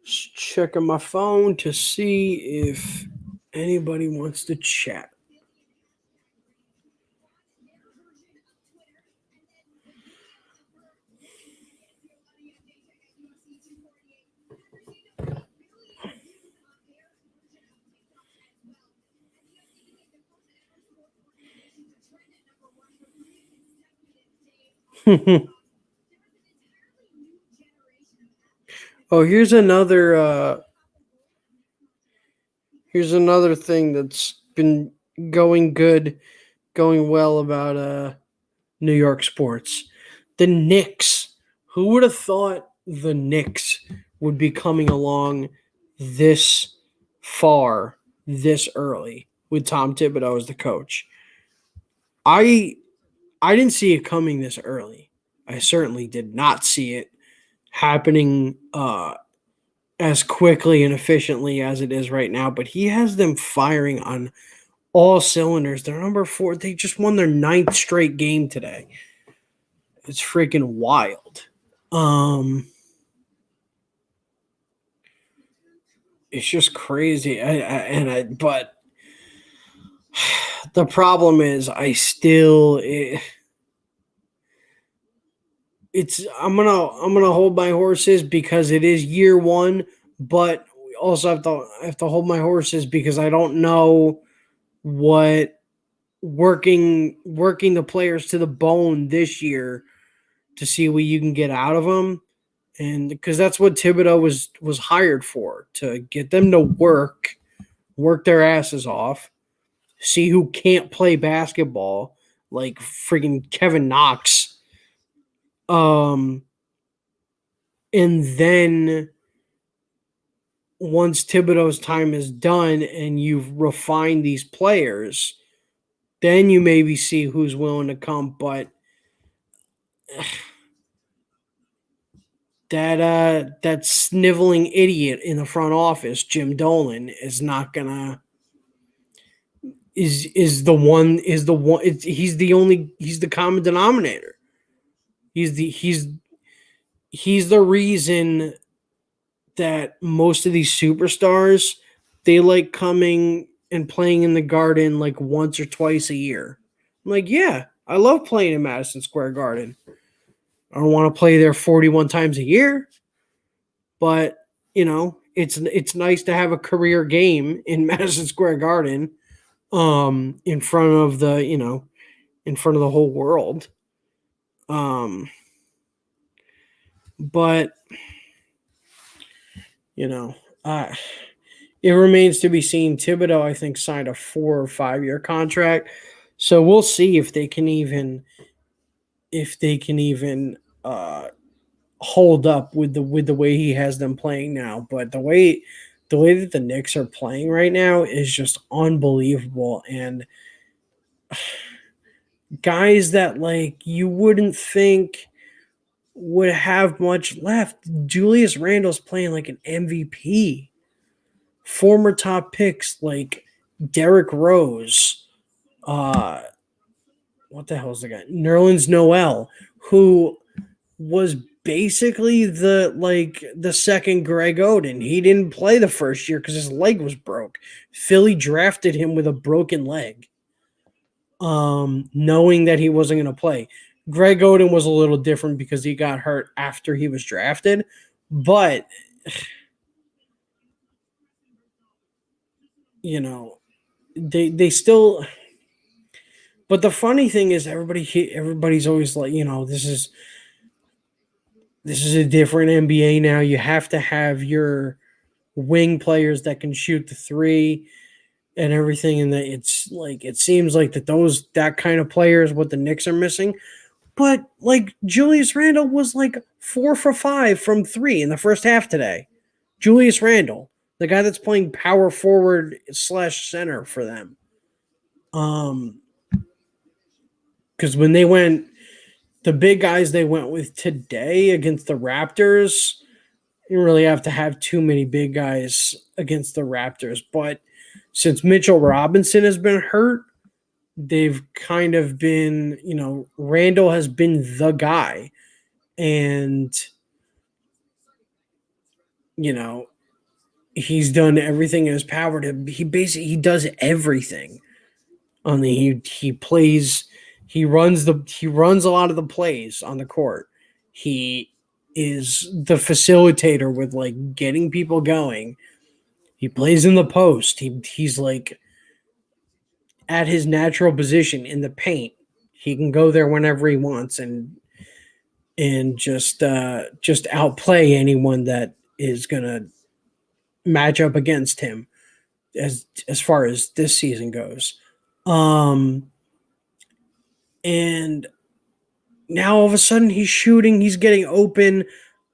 Just checking my phone to see if anybody wants to chat. Oh, here's another thing that's been going good, going well about New York sports. The Knicks. Who would have thought the Knicks would be coming along this far this early with Tom Thibodeau as the coach? I I didn't see it coming this early. I certainly did not see it happening as quickly and efficiently as it is right now, but he has them firing on all cylinders. They're number 4. They just won their 9th straight game today. It's freaking wild. It's just crazy. But the problem is I'm gonna hold my horses because it is year one, but we also have to hold my horses because I don't know what working the players to the bone this year to see what you can get out of them, and because that's what Thibodeau was hired for, to get them to work their asses off, see who can't play basketball like freaking Kevin Knox, and then once Thibodeau's time is done and you've refined these players, then you maybe see who's willing to come. But that sniveling idiot in the front office, Jim Dolan, is not gonna is the one he's the common denominator. He's the reason that most of these superstars, they like coming and playing in the Garden like once or twice a year. I'm like, yeah, I love playing in Madison Square Garden. I don't want to play there 41 times a year, but it's nice to have a career game in Madison Square Garden, in front of the whole world. But you know, uh, it remains to be seen. Thibodeau, I think, signed a 4 or 5 year contract, so we'll see if they can even hold up with the way he has them playing now. But the way that the Knicks are playing right now is just unbelievable, and guys that like you wouldn't think would have much left. Julius Randle's playing like an MVP. Former top picks like Derrick Rose, what the hell is the guy? Nerlens Noel, who was basically the second Greg Oden. He didn't play the first year because his leg was broke. Philly drafted him with a broken leg, knowing that he wasn't going to play. Greg Oden was a little different because he got hurt after he was drafted, but they still. But the funny thing is, everybody's always like, this is a different NBA now. You have to have your wing players that can shoot the three. and everything, and that it's like it seems like that kind of player is what the Knicks are missing. But like Julius Randle was like 4 for 5 from three in the first half today. Julius Randle, the guy that's playing power forward slash center for them. Because when they went, the big guys they went with today against the Raptors, you don't really have to have too many big guys against the Raptors. But since Mitchell Robinson has been hurt, they've kind of been, Randall has been the guy. And, he's done everything in his power to, he does everything. He runs a lot of the plays on the court. He is the facilitator with like getting people going. He plays in the post. He's like at his natural position in the paint. He can go there whenever he wants and just outplay anyone that is gonna match up against him as far as this season goes. And now all of a sudden he's getting open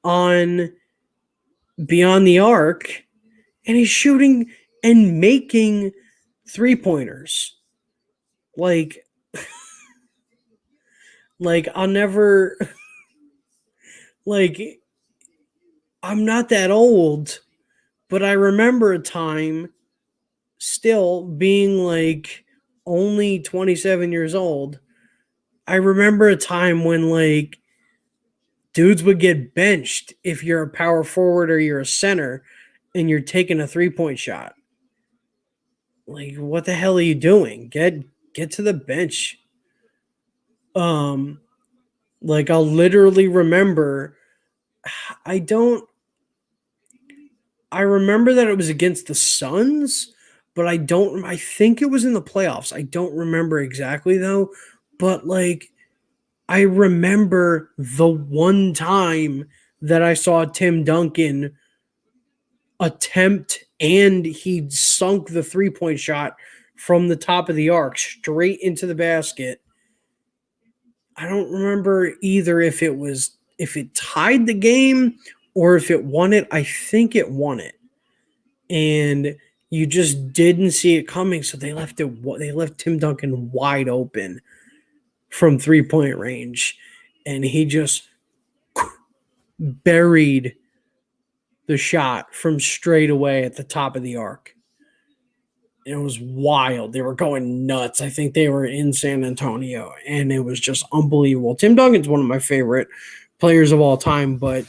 on beyond the arc, and he's shooting and making 3-pointers. Like I'll never like I'm not that old, but I remember a time still being like only 27 years old. I remember a time when like dudes would get benched if you're a power forward or you're a center and you're taking a 3-point shot. Like, what the hell are you doing? Get to the bench. Like I'll literally remember I remember that it was against the Suns, but I think it was in the playoffs. I don't remember exactly though, but like I remember the one time that I saw Tim Duncan attempt and he sunk the 3-point shot from the top of the arc straight into the basket. I don't remember either if it tied the game or if it won it. I think it won it. And you just didn't see it coming, so they left Tim Duncan wide open from 3-point range, and he just buried the shot from straight away at the top of the arc. It was wild. They were going nuts. I think they were in San Antonio, and it was just unbelievable. Tim Duncan's one of my favorite players of all time, but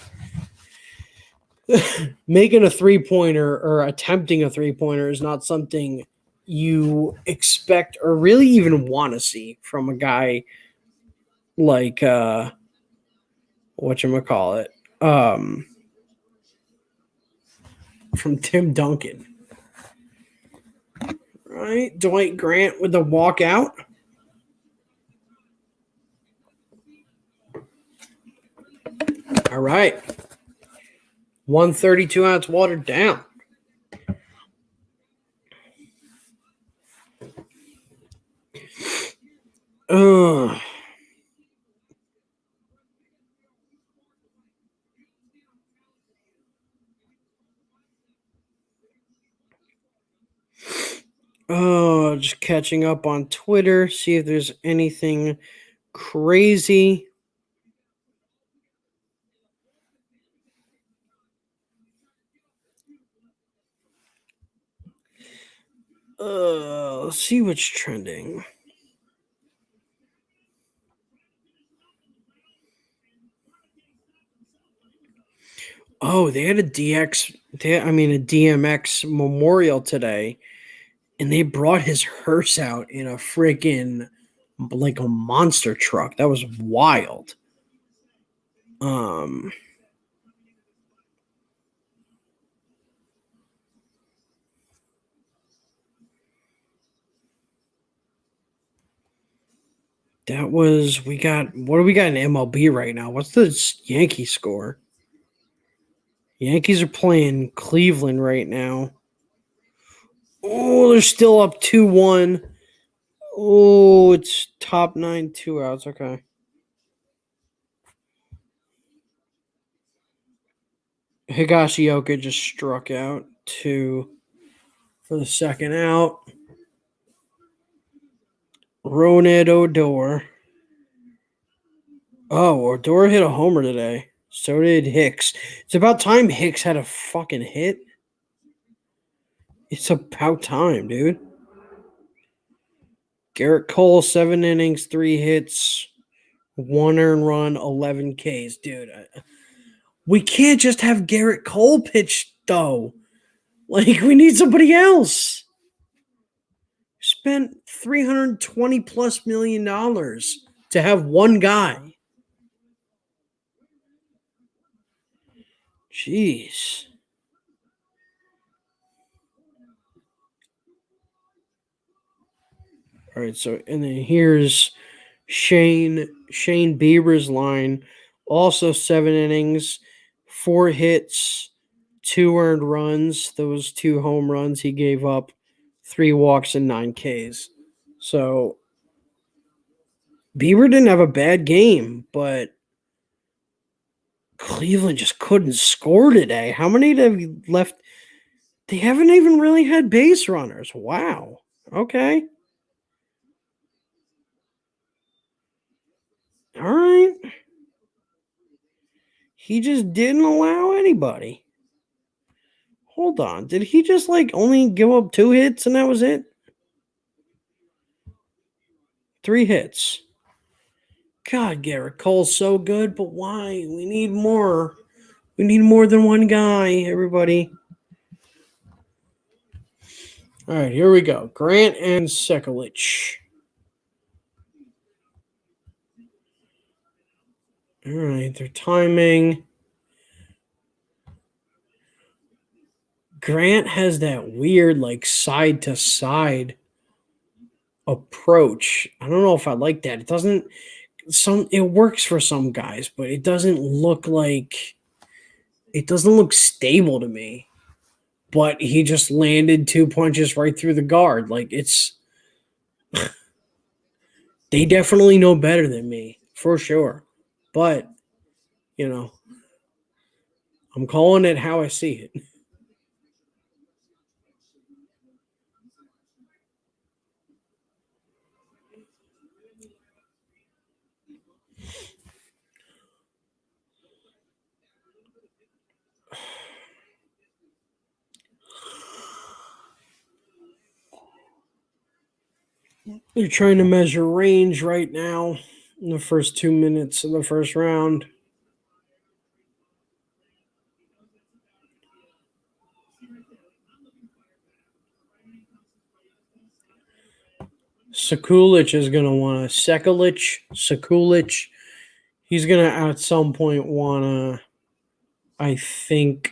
making a 3-pointer or attempting a 3-pointer is not something you expect or really even want to see from a guy like whatchamacallit, from Tim Duncan. Right? Dwight Grant with the walkout. All right. 132 ounce watered down. Just catching up on Twitter, see if there's anything crazy. Let's see what's trending. Oh, they had a DMX memorial today, and they brought his hearse out in a freaking like a monster truck. That was wild. What do we got in MLB right now? What's the Yankee score? Yankees are playing Cleveland right now. Oh, they're still up 2-1. Oh, it's top 9, 2 outs. Okay. Higashioka just struck out for the second out. Roned Odor. Oh, Odor hit a homer today. So did Hicks. It's about time Hicks had a fucking hit. It's about time, dude. Garrett Cole, 7 innings, 3 hits, 1 earned run, 11 Ks. Dude, we can't just have Garrett Cole pitch, though. Like, we need somebody else. Spent $320 plus million to have one guy. Jeez. All right, so and then here's Shane Bieber's line. Also 7 innings, 4 hits, 2 earned runs. Those 2 home runs he gave up, 3 walks and 9 Ks. So Bieber didn't have a bad game, but Cleveland just couldn't score today. How many have you left? They haven't even really had base runners. Wow. Okay. All right. He just didn't allow anybody. Hold on. Did he just like only give up 2 hits and that was it? 3 hits. God, Garrett Cole's so good, but why? We need more. We need more than one guy, everybody. All right, here we go. Grant and Sekulich. All right, their timing. Grant has that weird, like, side to side approach. I don't know if I like that. It doesn't. It works for some guys, but it doesn't look stable to me. But he just landed 2 punches right through the guard. Like, it's they definitely know better than me, for sure. But, I'm calling it how I see it. They're trying to measure range right now in the first 2 minutes of the first round. Sekulich is going to want to Sekulich. He's going to at some point want to, I think,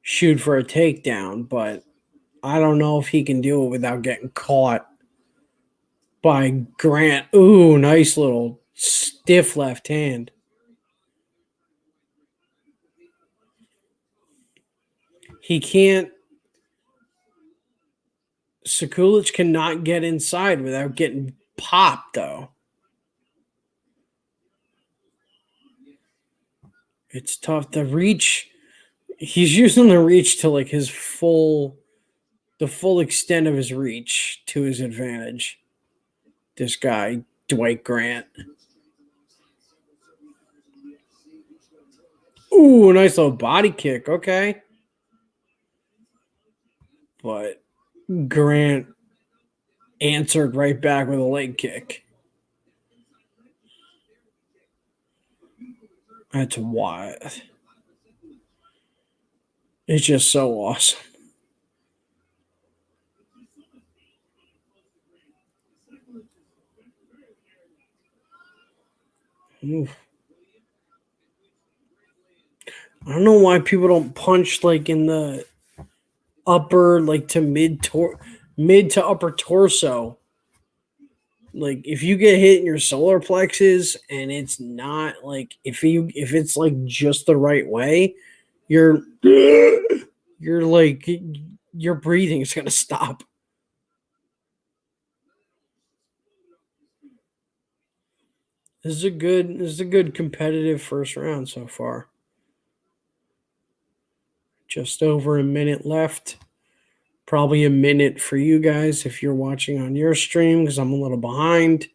shoot for a takedown, but I don't know if he can do it without getting caught by Grant. Ooh, nice little stiff left hand. He can't. Sekulich cannot get inside without getting popped, though. It's tough. The reach, he's using the reach to like the full extent of his reach to his advantage. This guy, Dwight Grant. Ooh, nice little body kick. Okay. But Grant answered right back with a leg kick. That's wild. It's just so awesome. Oof. I don't know why people don't punch like in the upper, like to mid to upper torso. Like if you get hit in your solar plexus and it's not like if it's like just the right way, you're like your breathing is going to stop. This is a good competitive first round so far. Just over a minute left. Probably a minute for you guys if you're watching on your stream because I'm a little behind.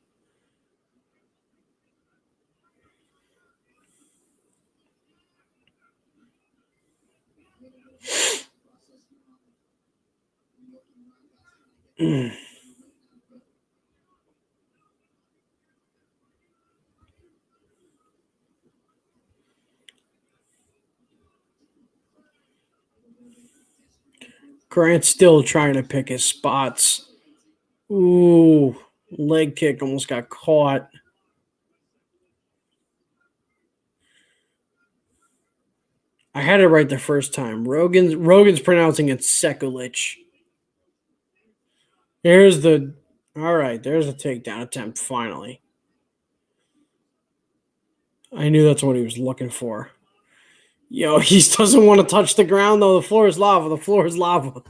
Grant's still trying to pick his spots. Ooh, leg kick almost got caught. I had it right the first time. Rogan's pronouncing it Sekulich. There's a takedown attempt finally. I knew that's what he was looking for. Yo, he doesn't want to touch the ground though. The floor is lava. The floor is lava.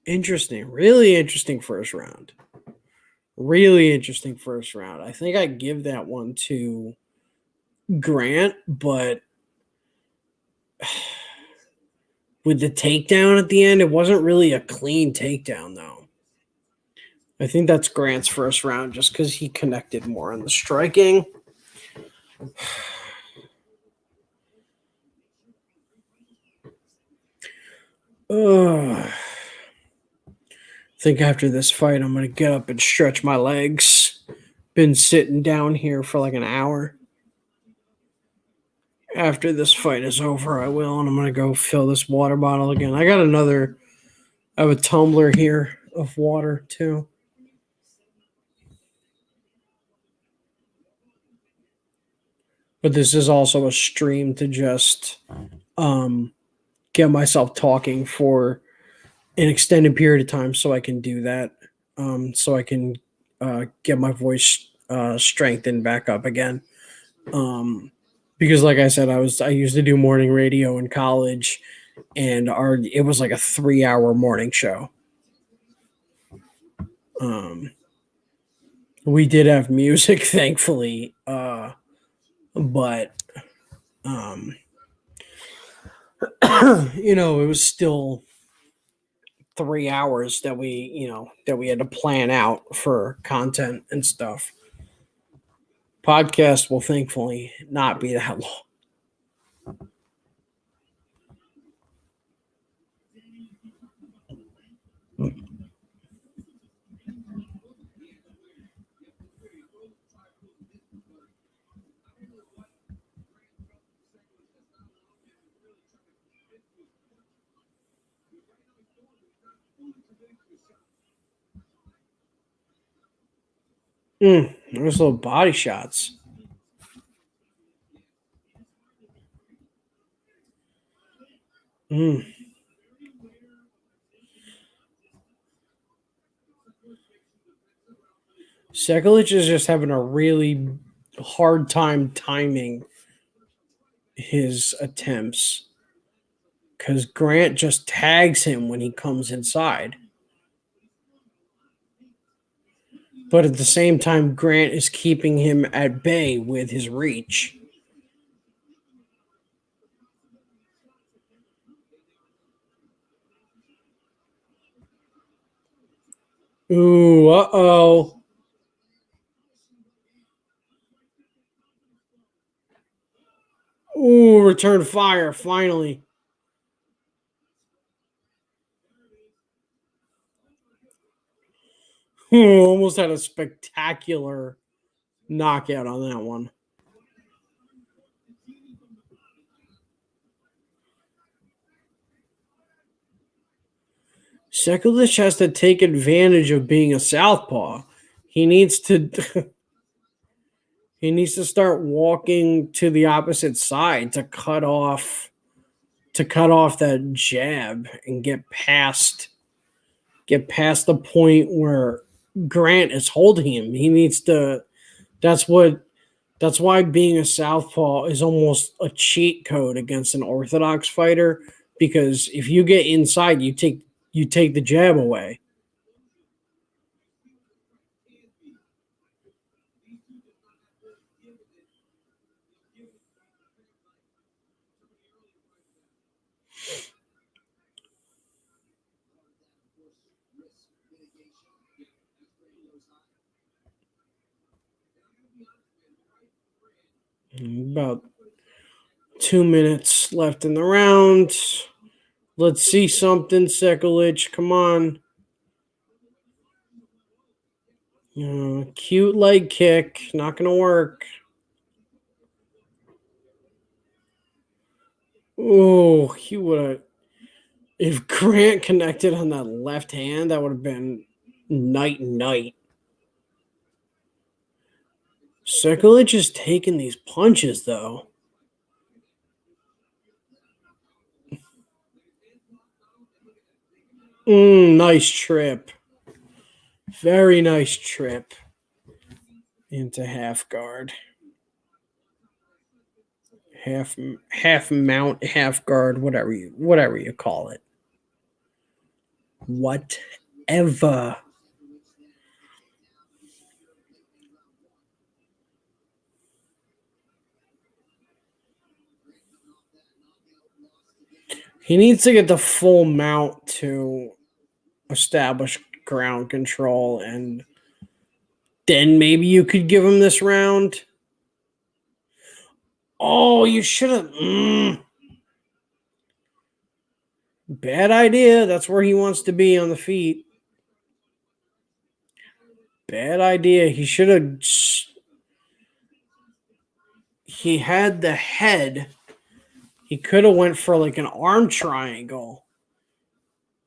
Interesting. Really interesting first round. Really interesting first round. I think I give that one to Grant, but with the takedown at the end, it wasn't really a clean takedown, though. I think that's Grant's first round just because he connected more on the striking. I think after this fight, I'm going to get up and stretch my legs. Been sitting down here for like an hour. After this fight is over, I will, and I'm going to go fill this water bottle again. I have a tumbler here of water too. But this is also a stream to just get myself talking for an extended period of time so I can do that. So I can get my voice strengthened back up again. Because like I said, I used to do morning radio in college, and it was like a 3-hour morning show. We did have music, thankfully, but it was still 3 hours that we had to plan out for content and stuff. Podcast will thankfully not be that long. There's little body shots. Sekulich is just having a really hard time timing his attempts because Grant just tags him when he comes inside. But at the same time, Grant is keeping him at bay with his reach. Ooh, uh-oh. Ooh, return fire, finally. Ooh, almost had a spectacular knockout on that one. Sekulich has to take advantage of being a southpaw. He needs to start walking to the opposite side to cut off that jab and get past get past the point where Grant is holding him. He needs to. That's what. That's why being a southpaw is almost a cheat code against an orthodox fighter, because if you get inside, you take the jab away. About 2 minutes left in the round. Let's see something, Sekulic. Come on. Cute leg kick. Not going to work. Oh, he would have. If Grant connected on that left hand, that would have been night and night. Sekulic is taking these punches, though. Nice trip. Very nice trip into half guard. Half mount, half guard, whatever you call it. Whatever. He needs to get the full mount to establish ground control, and then maybe you could give him this round. Oh, you should have. Bad idea. That's where he wants to be, on the feet. Bad idea. He should have. He had the head. He could have went for like an arm triangle,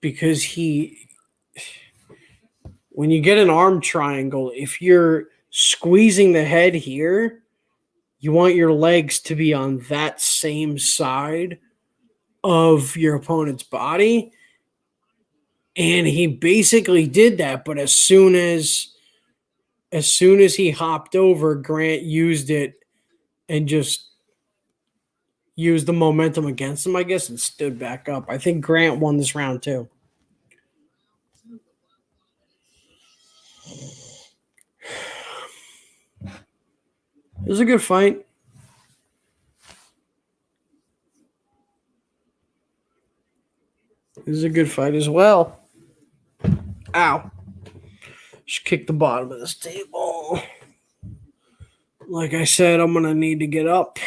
because when you get an arm triangle, if you're squeezing the head here, you want your legs to be on that same side of your opponent's body. And he basically did that, but as soon as he hopped over, Grant used it and just used the momentum against him, I guess, and stood back up. I think Grant won this round too. It was a good fight. It was a good fight as well. Ow. Just kick the bottom of this table. Like I said, I'm going to need to get up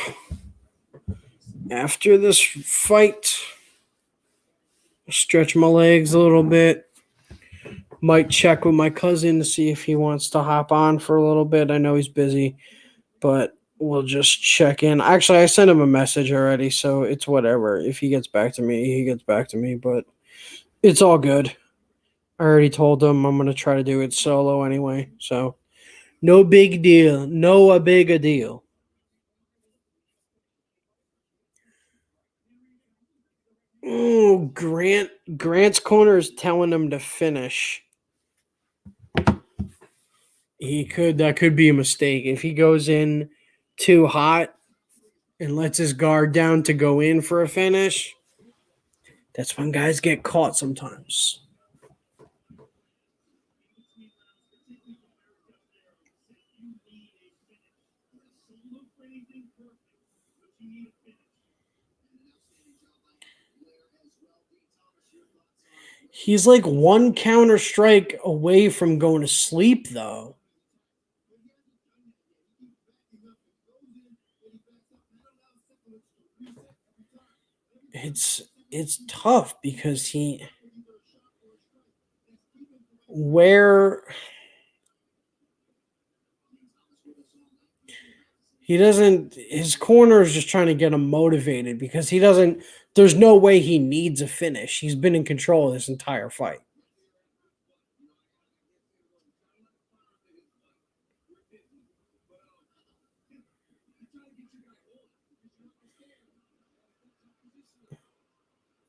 after this fight. Stretch my legs a little bit. Might check with my cousin to see if he wants to hop on for a little bit. I know he's busy, but we'll just check in. Actually, I sent him a message already, so it's whatever. If he gets back to me, he gets back to me, but it's all good. I already told him I'm going to try to do it solo anyway, so no big deal. No a big a deal. Oh, Grant's corner is telling him to finish. That could be a mistake. If he goes in too hot and lets his guard down to go in for a finish, that's when guys get caught sometimes. He's like one counter strike away from going to sleep, though. It's tough because where he doesn't, his corner is just trying to get him motivated, because there's no way he needs a finish. He's been in control of this entire fight.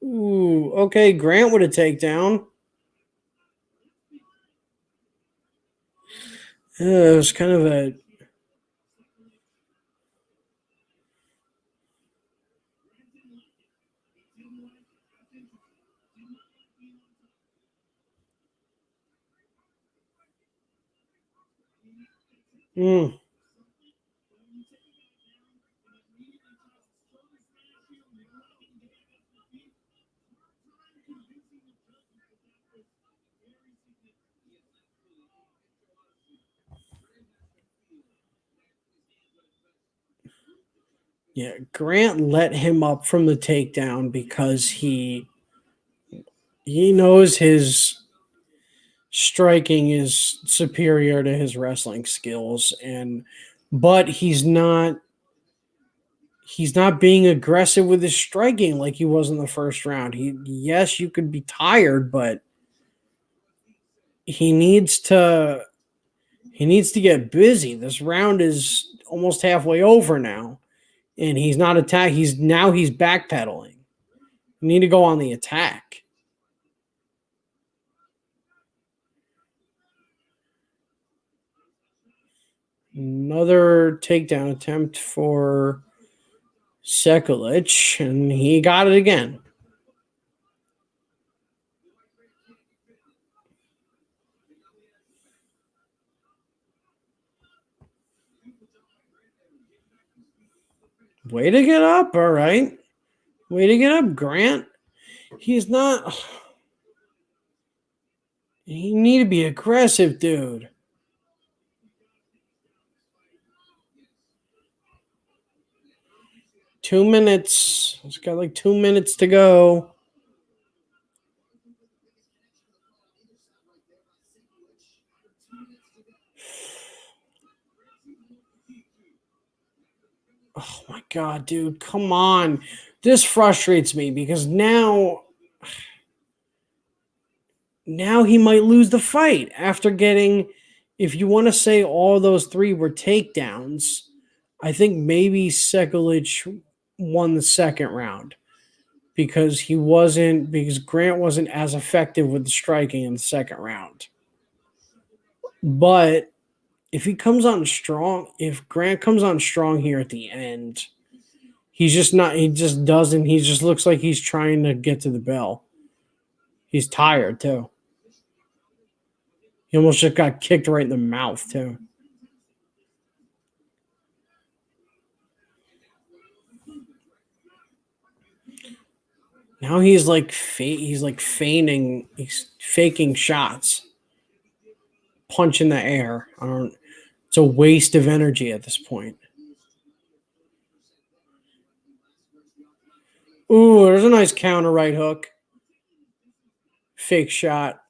Ooh, okay, Grant with a takedown. It was kind of a mm, yeah. Grant let him up from the takedown because he knows his striking is superior to his wrestling skills, and but he's not being aggressive with his striking like he was in the first round. Yes, you could be tired, but he needs to he needs to get busy. This round is almost halfway over now, and he's not attack. He's backpedaling. You need to go on the attack. Another takedown attempt for Sekulic, and he got it again. Way to get up, all right. Way to get up, Grant. He's not. You need to be aggressive, dude. 2 minutes. It's got like 2 minutes to go. Oh my god, dude, come on. This frustrates me because now he might lose the fight after getting, if you want to say all those three were takedowns, I think maybe Sekulic won the second round because Grant wasn't as effective with the striking in the second round. But if if Grant comes on strong here at the end, he just looks like he's trying to get to the bell. He's tired too. He almost just got kicked right in the mouth too. Now he's like feigning, he's faking shots, punch in the air. It's a waste of energy at this point. Ooh, there's a nice counter right hook. Fake shot.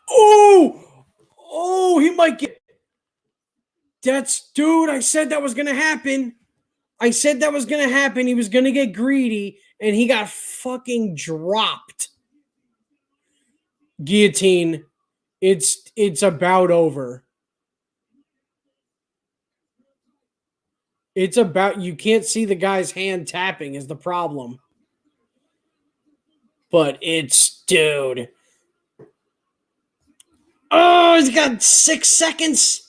Oh, he might get. Dude, I said that was going to happen. He was going to get greedy, and he got fucking dropped. Guillotine. It's about over. You can't see the guy's hand tapping is the problem. But dude. Oh, he's got 6 seconds.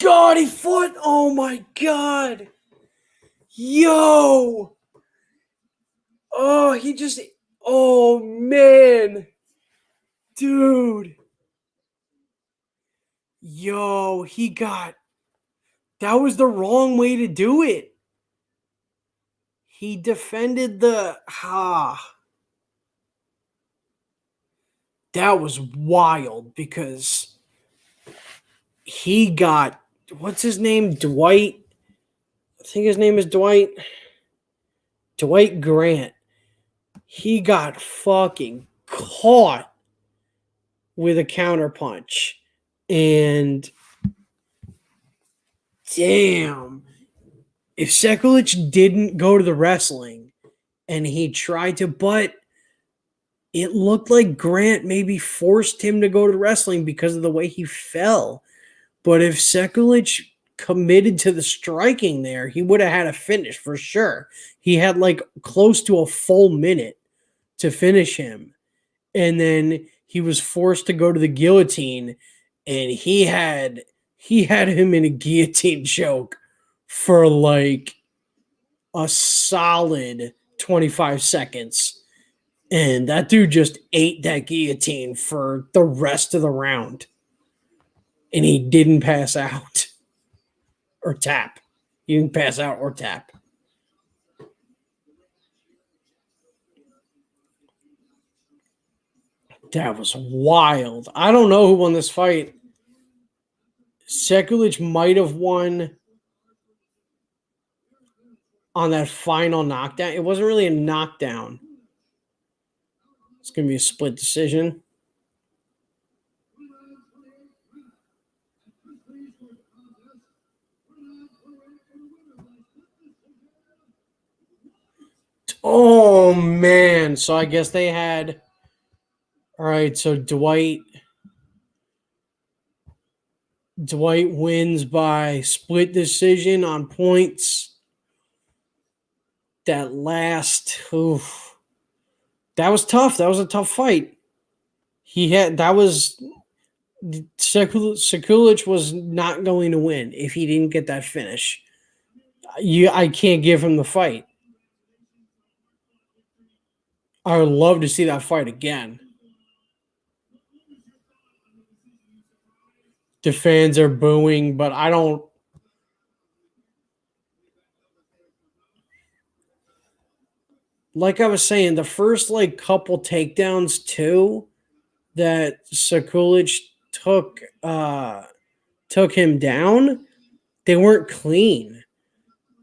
God, he fought. Oh my God. Yo. Oh man. Dude. Yo, that was the wrong way to do it. He defended that was wild because he got, what's his name? Dwight. I think his name is Dwight. Dwight Grant. He got fucking caught with a counterpunch. And damn, if Sekulic didn't go to the wrestling and he tried to, but it looked like Grant maybe forced him to go to wrestling because of the way he fell. But if Sekulic committed to the striking there, he would have had a finish for sure. He had like close to a full minute to finish him. And then he was forced to go to the guillotine, and he had him in a guillotine choke for like a solid 25 seconds. And that dude just ate that guillotine for the rest of the round. And he didn't pass out or tap. He didn't pass out or tap. That was wild. I don't know who won this fight. Sekulic might have won on that final knockdown. It wasn't really a knockdown. It's going to be a split decision. Oh, man. So I guess they had... All right, so Dwight wins by split decision on points. That last... Oof. That was tough. That was a tough fight. Sekulic was not going to win if he didn't get that finish. I can't give him the fight. I would love to see that fight again. The fans are booing, but I don't. Like I was saying, the first like couple takedowns too that Sekulic took him down, they weren't clean.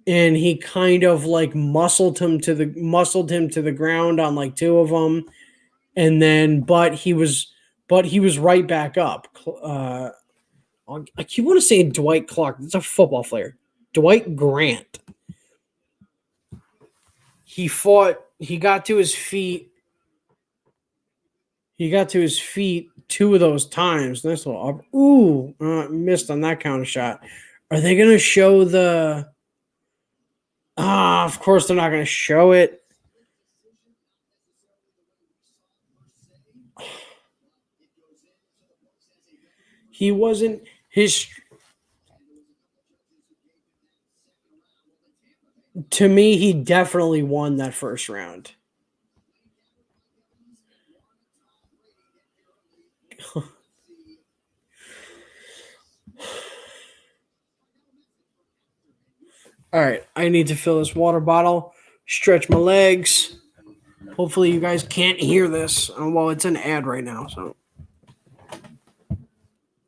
And he kind of like muscled him to the ground on like two of them, and then but he was right back up. I keep want to say Dwight Clark. It's a football player, Dwight Grant. He fought. He got to his feet. Two of those times. Nice little up. Ooh, missed on that counter shot. Are they going to show the? Of course they're not going to show it. He wasn't his. To me, he definitely won that first round. All right, I need to fill this water bottle, stretch my legs. Hopefully, you guys can't hear this. Well, it's an ad right now, so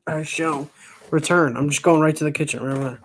I shall return. I'm just going right to the kitchen. Right over there.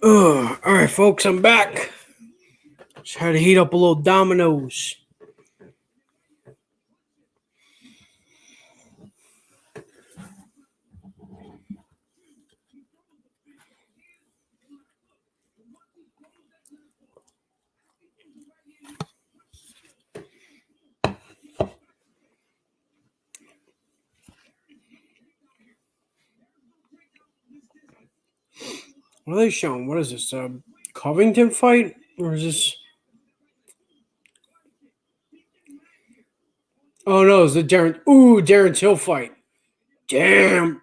All right, folks, I'm back. Just had to heat up a little Domino's. What are they showing? What is this? A Covington fight? Or is this... Oh, no, it's the Darren Till fight. Damn.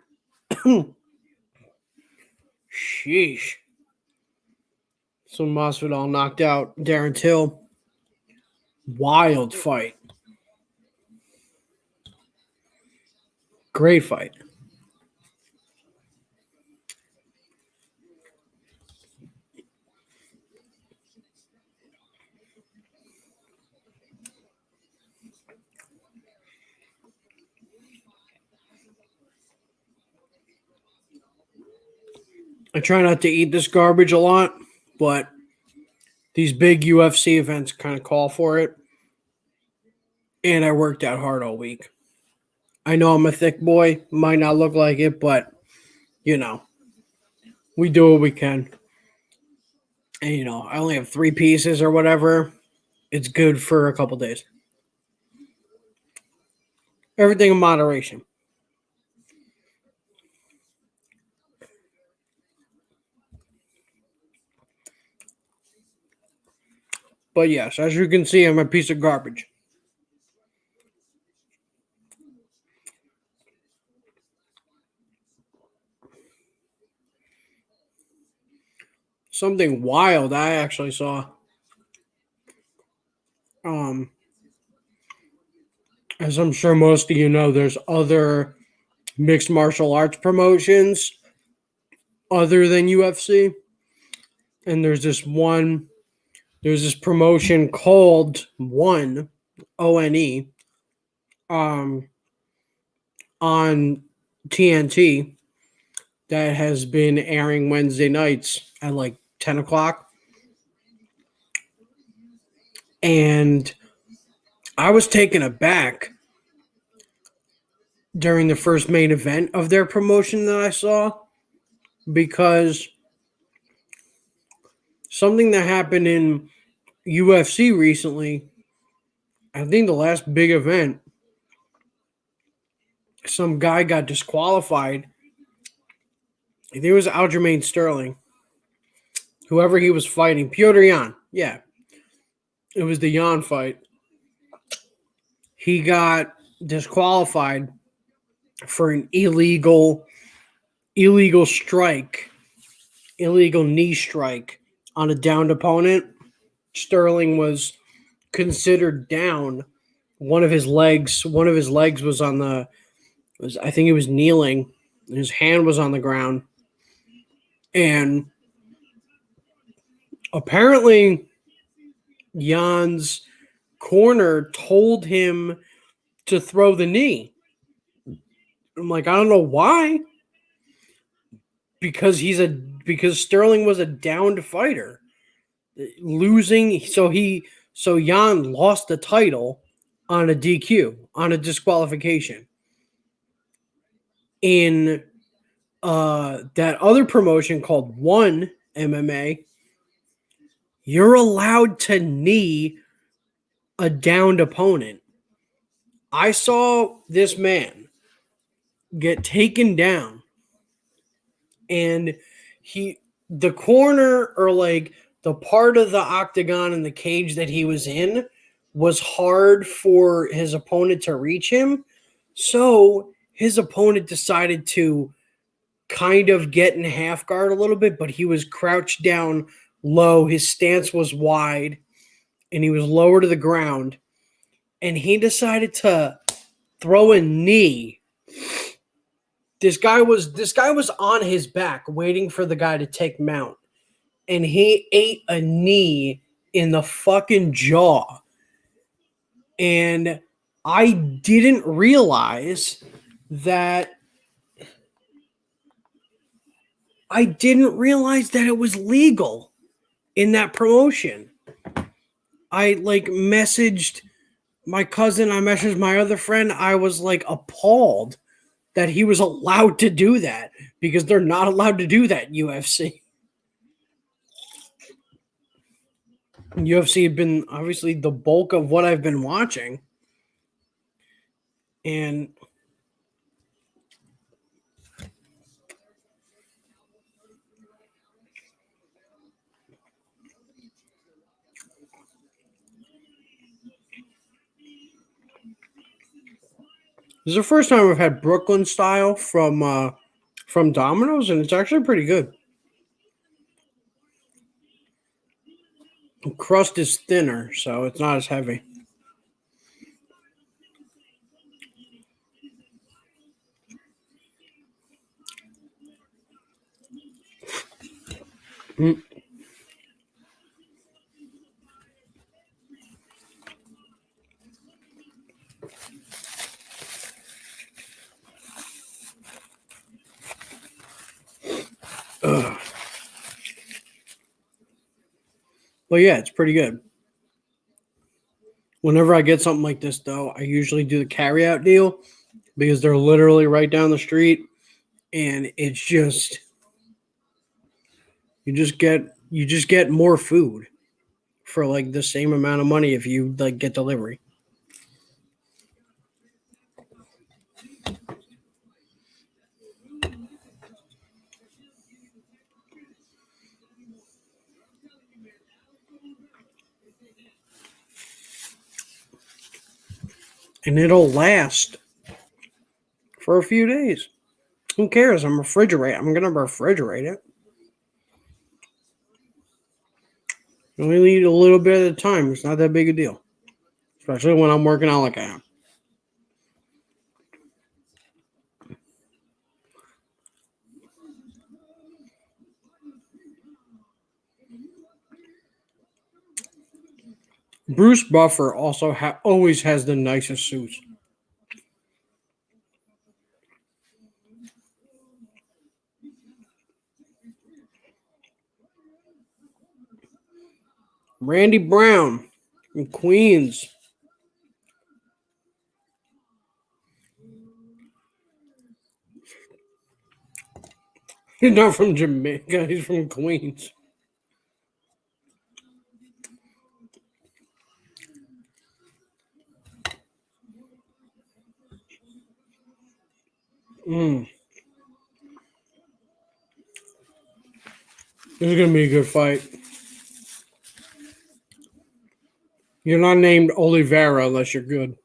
Sheesh. So Masvidal knocked out Darren Till. Wild fight. Great fight. I try not to eat this garbage a lot, but these big UFC events kind of call for it. And I worked out hard all week. I know I'm a thick boy. Might not look like it, but, we do what we can. And, I only have 3 pieces or whatever. It's good for a couple days. Everything in moderation. But yes, as you can see, I'm a piece of garbage. Something wild I actually saw. As I'm sure most of you know, there's other mixed martial arts promotions other than UFC. And there's this promotion called ONE, ONE, on TNT that has been airing Wednesday nights at like 10 o'clock. And I was taken aback during the first main event of their promotion that I saw, because something that happened in UFC recently, I think the last big event, some guy got disqualified. I think it was Aljamain Sterling. Whoever he was fighting, Petr Yan. Yeah. It was the Yan fight. He got disqualified for an illegal strike, illegal knee strike on a downed opponent. Sterling was considered down. One of his legs was on the, I think he was kneeling. His hand was on the ground. And apparently Jan's corner told him to throw the knee. I'm like, I don't know why. Because Sterling was a downed fighter. Losing, so Jan lost the title on a DQ, on a disqualification. In that other promotion called ONE MMA, you're allowed to knee a downed opponent. I saw this man get taken down, and the corner, or like the part of the octagon in the cage that he was in, was hard for his opponent to reach him. So his opponent decided to kind of get in half guard a little bit, but he was crouched down low. His stance was wide, and he was lower to the ground. And he decided to throw a knee. This guy was on his back waiting for the guy to take mount. And he ate a knee in the fucking jaw. And I didn't realize that I didn't realize that it was legal in that promotion. I like messaged my cousin, I messaged my other friend. I was like appalled that he was allowed to do that because they're not allowed to do that in UFC. UFC had been obviously the bulk of what I've been watching. And this is the first time I've had Brooklyn style from Domino's, and it's actually pretty good. The crust is thinner, so it's not as heavy. Mm. Ugh. Well, yeah, it's pretty good. Whenever I get something like this, though, I usually do the carryout deal because they're literally right down the street, and it's just you just get more food for like the same amount of money if you like get delivery. And it'll last for a few days. Who cares? I'm gonna refrigerate it. I only eat a little bit at a time. It's not that big a deal. Especially when I'm working out like I am. Bruce Buffer also always has the nicest suits. Randy Brown from Queens. He's not from Jamaica. He's from Queens. Mm. This is gonna be a good fight. You're not named Oliveira unless you're good.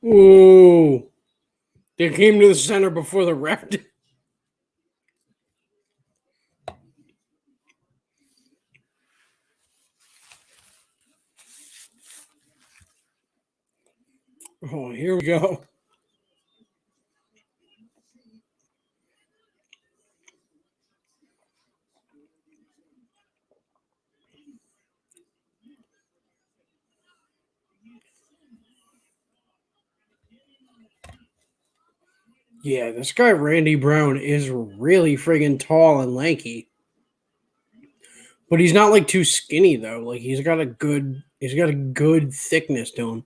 Ooh. They came to the center before the ref did. Oh, here we go. Yeah, this guy Randy Brown is really friggin' tall and lanky. But he's not like too skinny though. Like he's got a good thickness to him.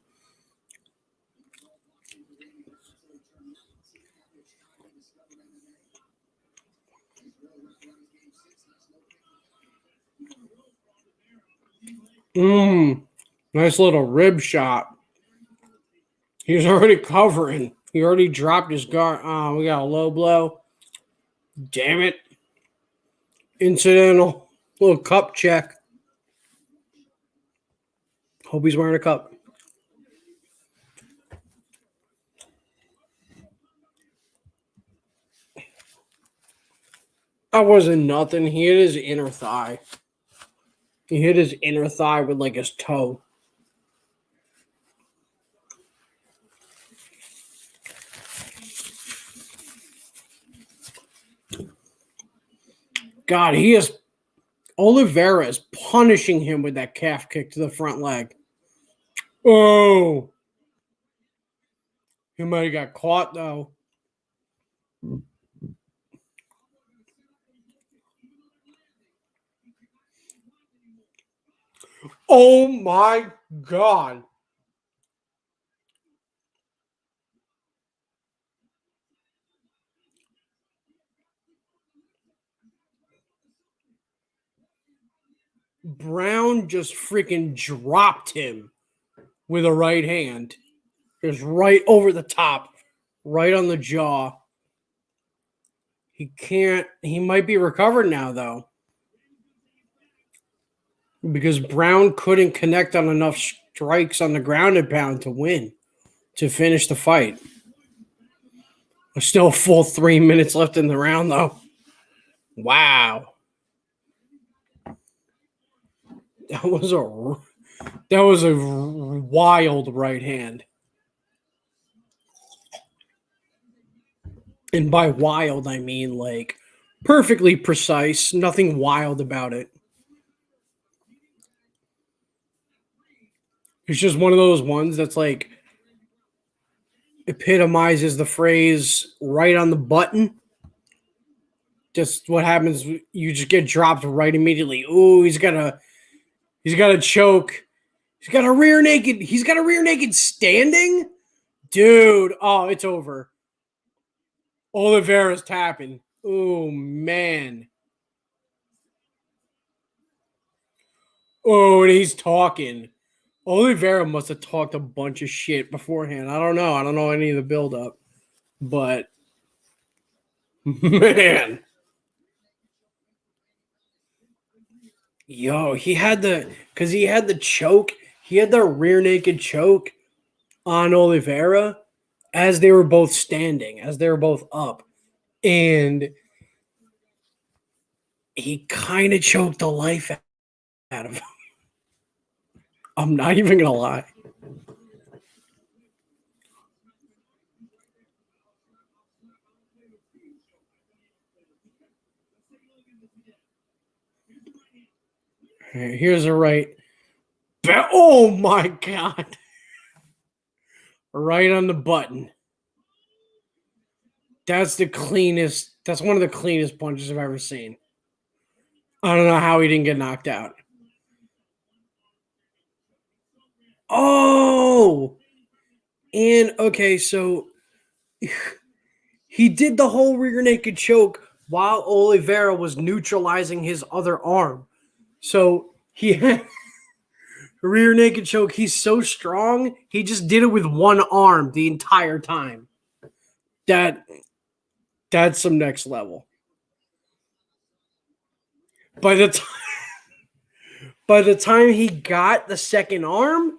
Mmm. Nice little rib shot. He's already covering. He already dropped his guard. Oh, we got a low blow. Damn it. Incidental. Little cup check. Hope he's wearing a cup. That wasn't nothing. He hit his inner thigh. He hit his inner thigh with like his toe. God, he is. Oliveira is punishing him with that calf kick to the front leg. Oh, he might have got caught though. Oh my God. Brown just freaking dropped him with a right hand. Just right over the top, right on the jaw. He might be recovered now, though, because Brown couldn't connect on enough strikes on the ground and pound to win, to finish the fight. There's still a full 3 minutes left in the round, though. Wow. That was a wild right hand. And by wild, I mean like perfectly precise, nothing wild about it. It's just one of those ones that's like epitomizes the phrase right on the button. Just what happens, you just get dropped right immediately. Ooh, he's got a choke. He's got a rear naked standing? Dude, oh, it's over. Oliveira's tapping. Oh man. Oh, and he's talking. Oliveira must have talked a bunch of shit beforehand. I don't know. I don't know any of the buildup. But man. Yo, he had the choke. He had the rear naked choke on Oliveira as they were both standing, as they were both up. And he kind of choked the life out of him. I'm not even going to lie. Here's a right. Oh my God. Right on the button. That's one of the cleanest punches I've ever seen. I don't know how he didn't get knocked out. Oh! And okay, so he did the whole rear naked choke while Oliveira was neutralizing his other arm. So he had rear naked choke. He's so strong, he just did it with one arm the entire time. That's some next level. By the time he got the second arm,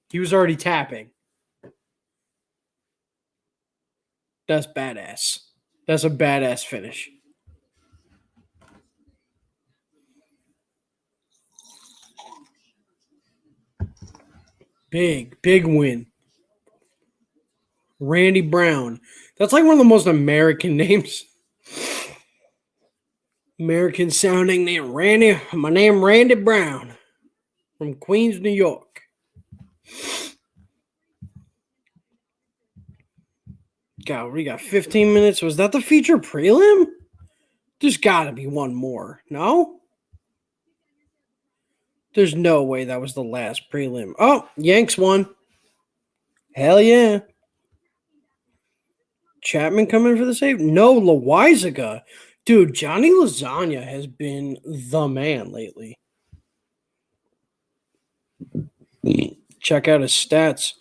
he was already tapping. That's badass. That's a badass finish. Big win. Randy Brown. That's like one of the most American names. American sounding name. Randy. My name Randy Brown from Queens, New York. God, we got 15 minutes. Was that the feature prelim? There's got to be one more. No? There's no way that was the last prelim. Oh, Yanks won. Hell yeah. Chapman coming for the save? No, Loizaga. Dude, Johnny Lasagna has been the man lately. Check out his stats.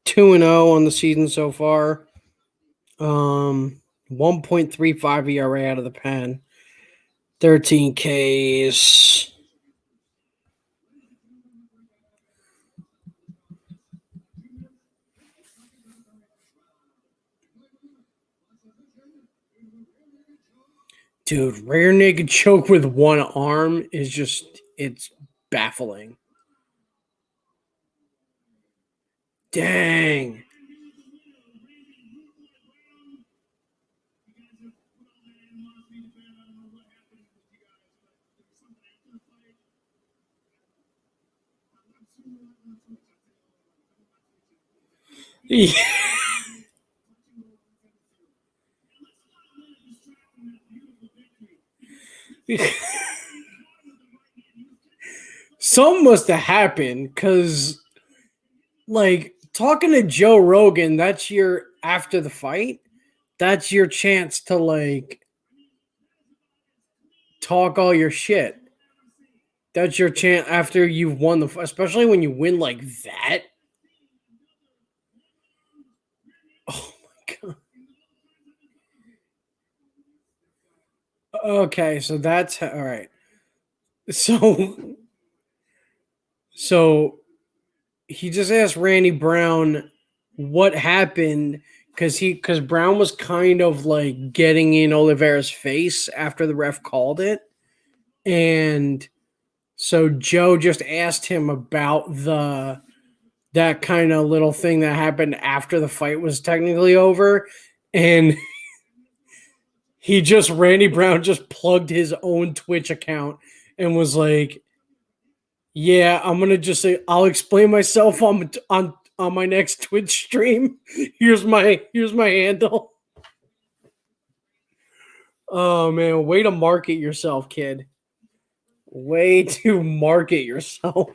2-0 on the season so far. 1.35 ERA out of the pen. 13 Ks. Dude, rear naked choke with one arm is it's baffling. Dang. Yeah. Something must have happened because, like, talking to Joe Rogan, that's your after the fight, that's your chance to, like, talk all your shit. That's your chance after you've won especially when you win like that. Oh my god. Okay, so that's all right. So, so he just asked Randy Brown what happened because Brown was kind of like getting in Oliveira's face after the ref called it, and so Joe just asked him about the that kind of little thing that happened after the fight was technically over, and Randy Brown just plugged his own Twitch account and was like, "Yeah, I'm gonna just say I'll explain myself on my next Twitch stream. Here's my handle." Oh man, way to market yourself, kid. Way to market yourself.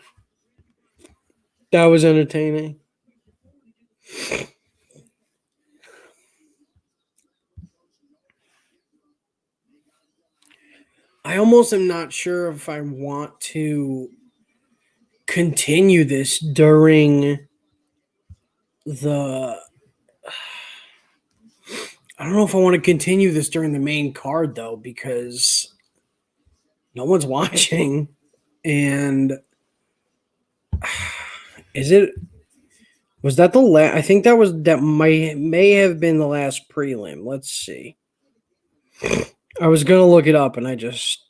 That was entertaining. I almost am not sure if I want to continue this during the I don't know if I want to continue this during the main card though, because no one's watching. And is it was that the last? I think that may have been the last prelim. Let's see. I was gonna look it up and I just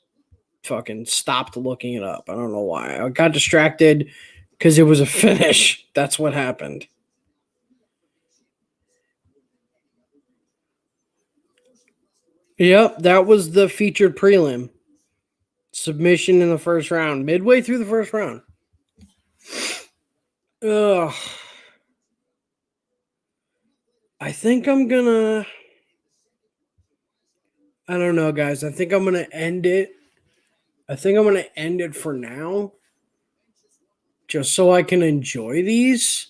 fucking stopped looking it up. I don't know why. I got distracted because it was a finish. That's what happened. Yep, that was the featured prelim. Submission in the first round, midway through the first round. Ugh. I think I'm gonna. I don't know, guys. I think I'm gonna end it. I think I'm gonna end it for now, just so I can enjoy these,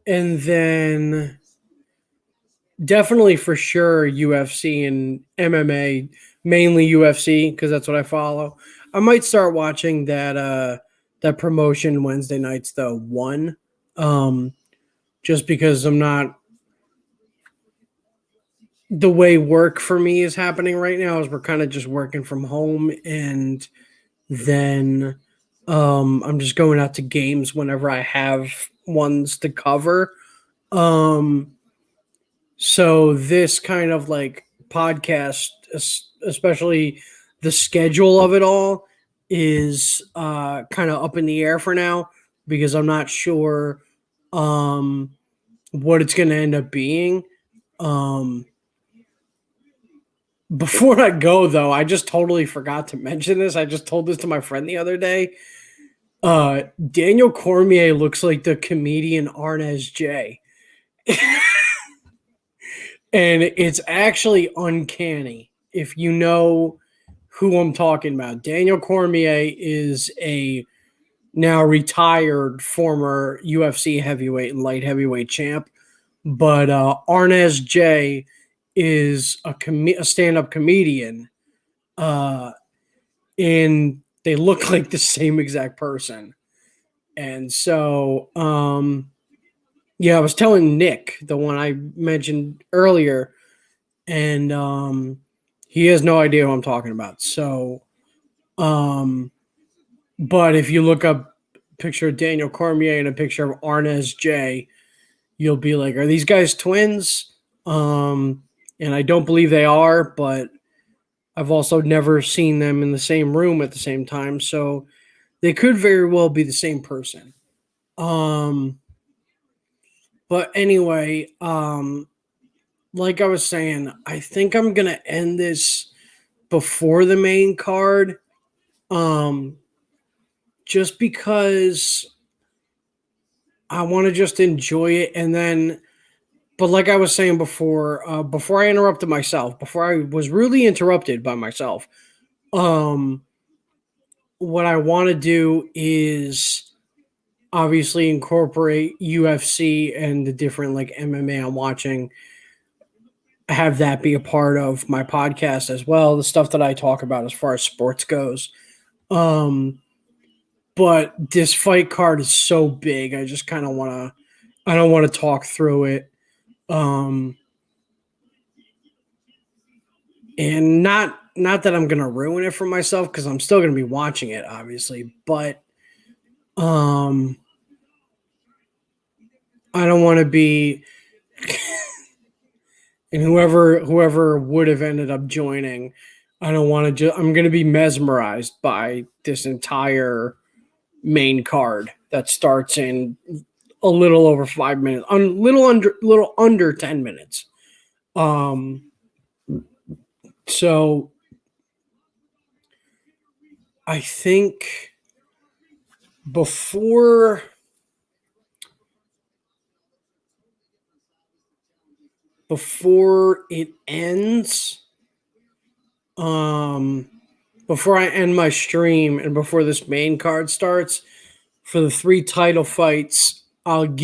and then definitely for sure UFC and MMA, mainly UFC because that's what I follow. I might start watching that promotion Wednesday nights though. Um, just because I'm not the way work for me is happening right now is we're kind of just working from home and then I'm just going out to games whenever I have ones to cover. Um, so this kind of like podcast, especially the schedule of it all, is kind of up in the air for now because I'm not sure um, what it's going to end up being. Um, Before I go though, I just totally forgot to mention this. I just told this to my friend the other day. Daniel Cormier looks like the comedian Arnez J. And it's actually uncanny if you know who I'm talking about. Daniel Cormier is a now retired former UFC heavyweight and light heavyweight champ, but Arnez J is a stand-up comedian, uh, and they look like the same exact person. And so, yeah, I was telling Nick, the one I mentioned earlier, and he has no idea who I'm talking about. So, um, but if you look up a picture of Daniel Cormier and a picture of Arnez J, you'll be like, are these guys twins? And I don't believe they are, but I've also never seen them in the same room at the same time. So they could very well be the same person. Um, but anyway, like I was saying, I think I'm gonna end this before the main card. Um, just because I want to just enjoy it, and then but like I was saying before I interrupted myself, before I was really interrupted by myself, um, what I want to do is obviously incorporate UFC and the different like MMA I'm watching, have that be a part of my podcast as well. The stuff that I talk about as far as sports goes. Um, but this fight card is so big. I just kind of want to. I don't want to talk through it. Um, and not that I'm gonna ruin it for myself because I'm still gonna be watching it, obviously. But um, I don't want to be. And whoever would have ended up joining, I don't want to. I'm gonna be mesmerized by this entire main card that starts in a little over 5 minutes, little under 10 minutes. Um, so I think before before it ends, um, before I end my stream and before this main card starts, for the 3 title fights, um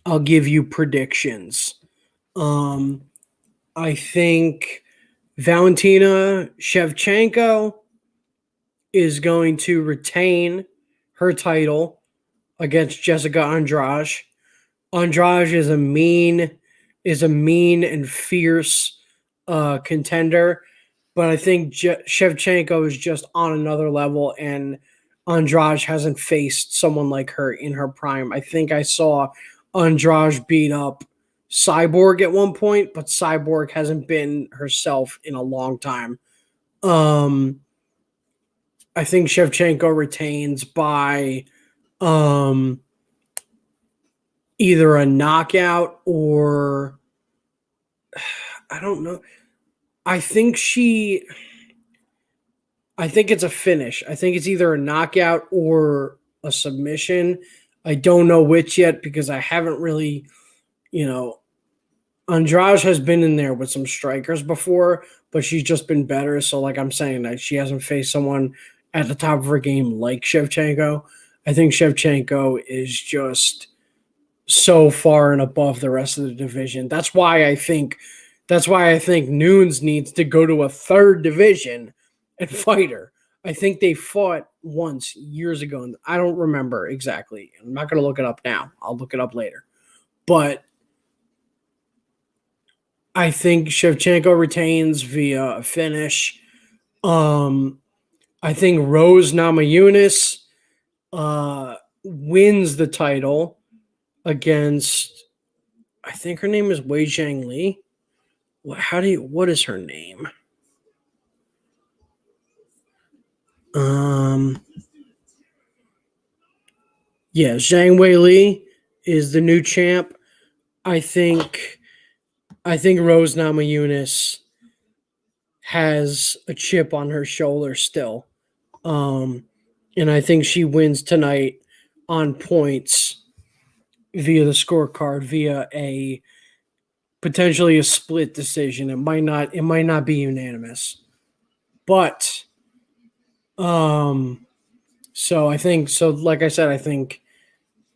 I'll give you predictions. Um, I think Valentina Shevchenko is going to retain her title against Jessica Andrade. Andrade is a mean and fierce contender, but I think Shevchenko is just on another level, and Andrade hasn't faced someone like her in her prime. I think I saw Andrade beat up Cyborg at one point, but Cyborg hasn't been herself in a long time. Um, I think Shevchenko retains by um, either a knockout or I don't know. I think she. I think it's a finish. I think it's either a knockout or a submission. I don't know which yet because I haven't really, you know, Andrade has been in there with some strikers before, but she's just been better. So, like I'm saying, that she hasn't faced someone at the top of her game like Shevchenko. I think Shevchenko is just so far and above the rest of the division. That's why I think Nunes needs to go to a third division and fight her. I think they fought once years ago, and I don't remember exactly. I'm not going to look it up now. I'll look it up later. But I think Shevchenko retains via a finish. Um, I think Rose Namajunas wins the title against. I think her name is Wei Zhang Li. What is her name? Um, yeah, Zhang Wei Li is the new champ. I think Rose Namajunas has a chip on her shoulder still. Um, and I think she wins tonight on points via the scorecard, via a potentially a split decision. It might not be unanimous. But like I said, I think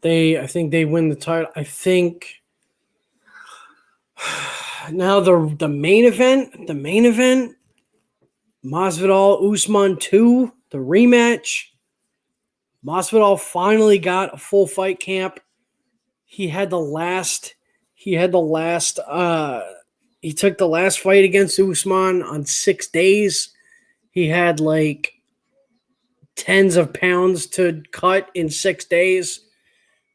they win the title. I think now the main event, Masvidal Usman 2, the rematch. Masvidal finally got a full fight camp. He had the last he had the last he took the last fight against Usman on 6 days. He had like tens of pounds to cut in 6 days.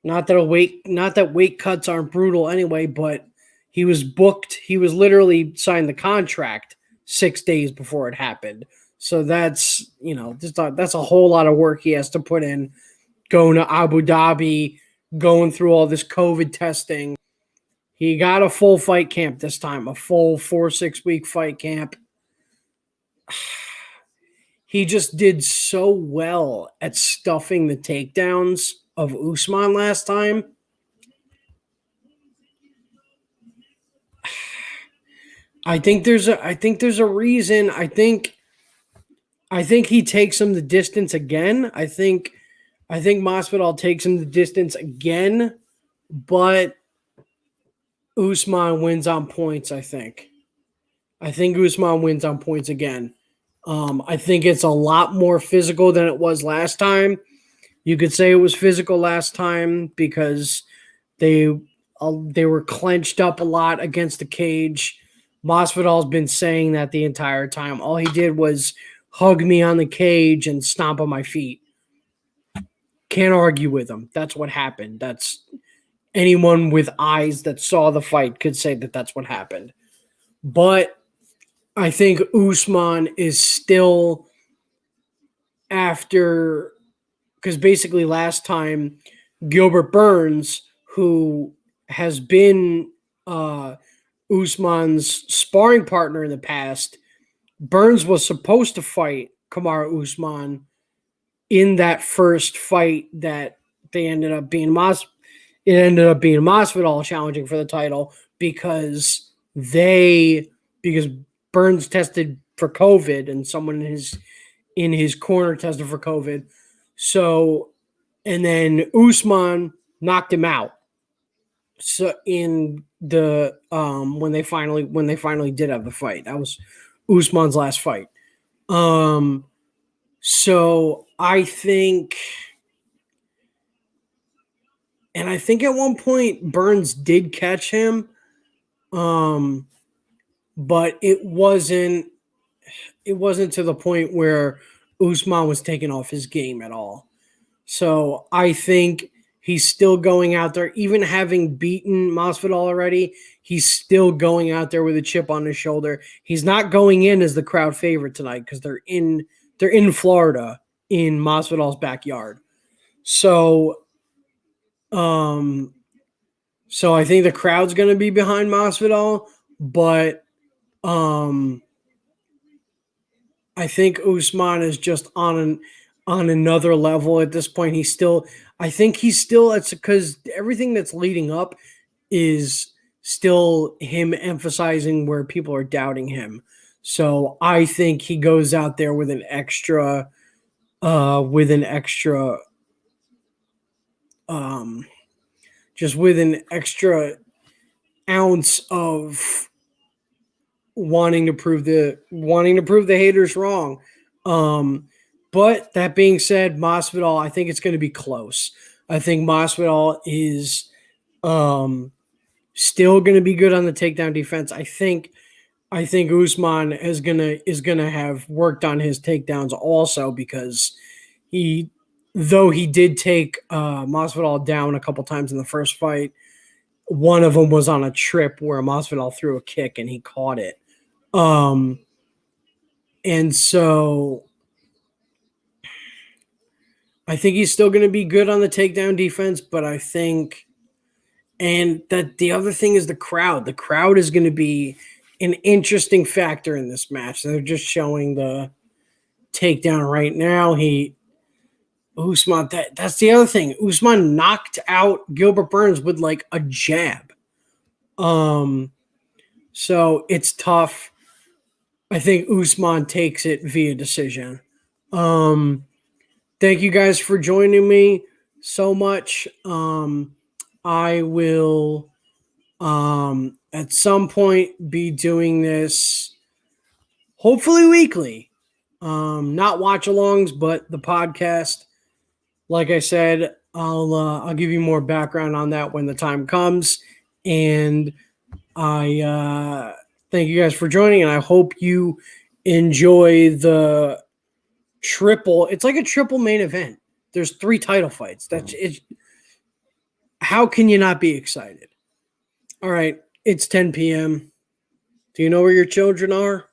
Not that weight cuts aren't brutal anyway, but he was booked. He was literally signed the contract 6 days before it happened. So that's a whole lot of work he has to put in, going to Abu Dhabi, going through all this COVID testing. He got a full fight camp this time, a full 4-6 week fight camp. He just did so well at stuffing the takedowns of Usman last time. I think there's a reason. I think he takes him the distance again. I think Masvidal takes him the distance again, but Usman wins on points, I think. I think Usman wins on points again. I think it's a lot more physical than it was last time. You could say it was physical last time because they were clenched up a lot against the cage. Masvidal's been saying that the entire time. All he did was hug me on the cage and stomp on my feet. Can't argue with him. That's what happened. That's anyone with eyes that saw the fight could say that that's what happened. But I think Usman is still after, because basically last time Gilbert Burns, who has been Usman's sparring partner in the past, Burns was supposed to fight Kamaru Usman in that first fight that they ended up being Masvidal challenging for the title because Burns tested for COVID and someone in his corner tested for COVID. So, and then Usman knocked him out. So in the when they finally did have the fight, that was Usman's last fight. So I think at one point Burns did catch him, but it wasn't to the point where Usman was taking off his game at all. So I think he's still going out there, even having beaten Masvidal already. He's still going out there with a chip on his shoulder. He's not going in as the crowd favorite tonight because they're in Florida in Masvidal's backyard. So, so I think the crowd's going to be behind Masvidal, but I think Usman is just on another level at this point. It's because everything that's leading up is still him emphasizing where people are doubting him. So I think he goes out there with an extra just with an extra ounce of wanting to prove the haters wrong. But that being said, Masvidal, I think it's going to be close. I think Masvidal is still going to be good on the takedown defense. I think Usman is gonna have worked on his takedowns also because though he did take Masvidal down a couple times in the first fight, one of them was on a trip where Masvidal threw a kick and he caught it. And so I think he's still going to be good on the takedown defense, but I think, and that the other thing is the crowd. The crowd is going to be an interesting factor in this match. They're just showing the takedown right now. Usman, that's the other thing. Usman knocked out Gilbert Burns with like a jab. So it's tough. I think Usman takes it via decision. Thank you guys for joining me so much. I will at some point be doing this hopefully weekly. Not watch-alongs, but the podcast. Like I said, I'll give you more background on that when the time comes. And I thank you guys for joining, and I hope you enjoy the triple. It's like a triple main event. There's 3 title fights. That's it. How can you not be excited? All right, it's 10 p.m. Do you know where your children are?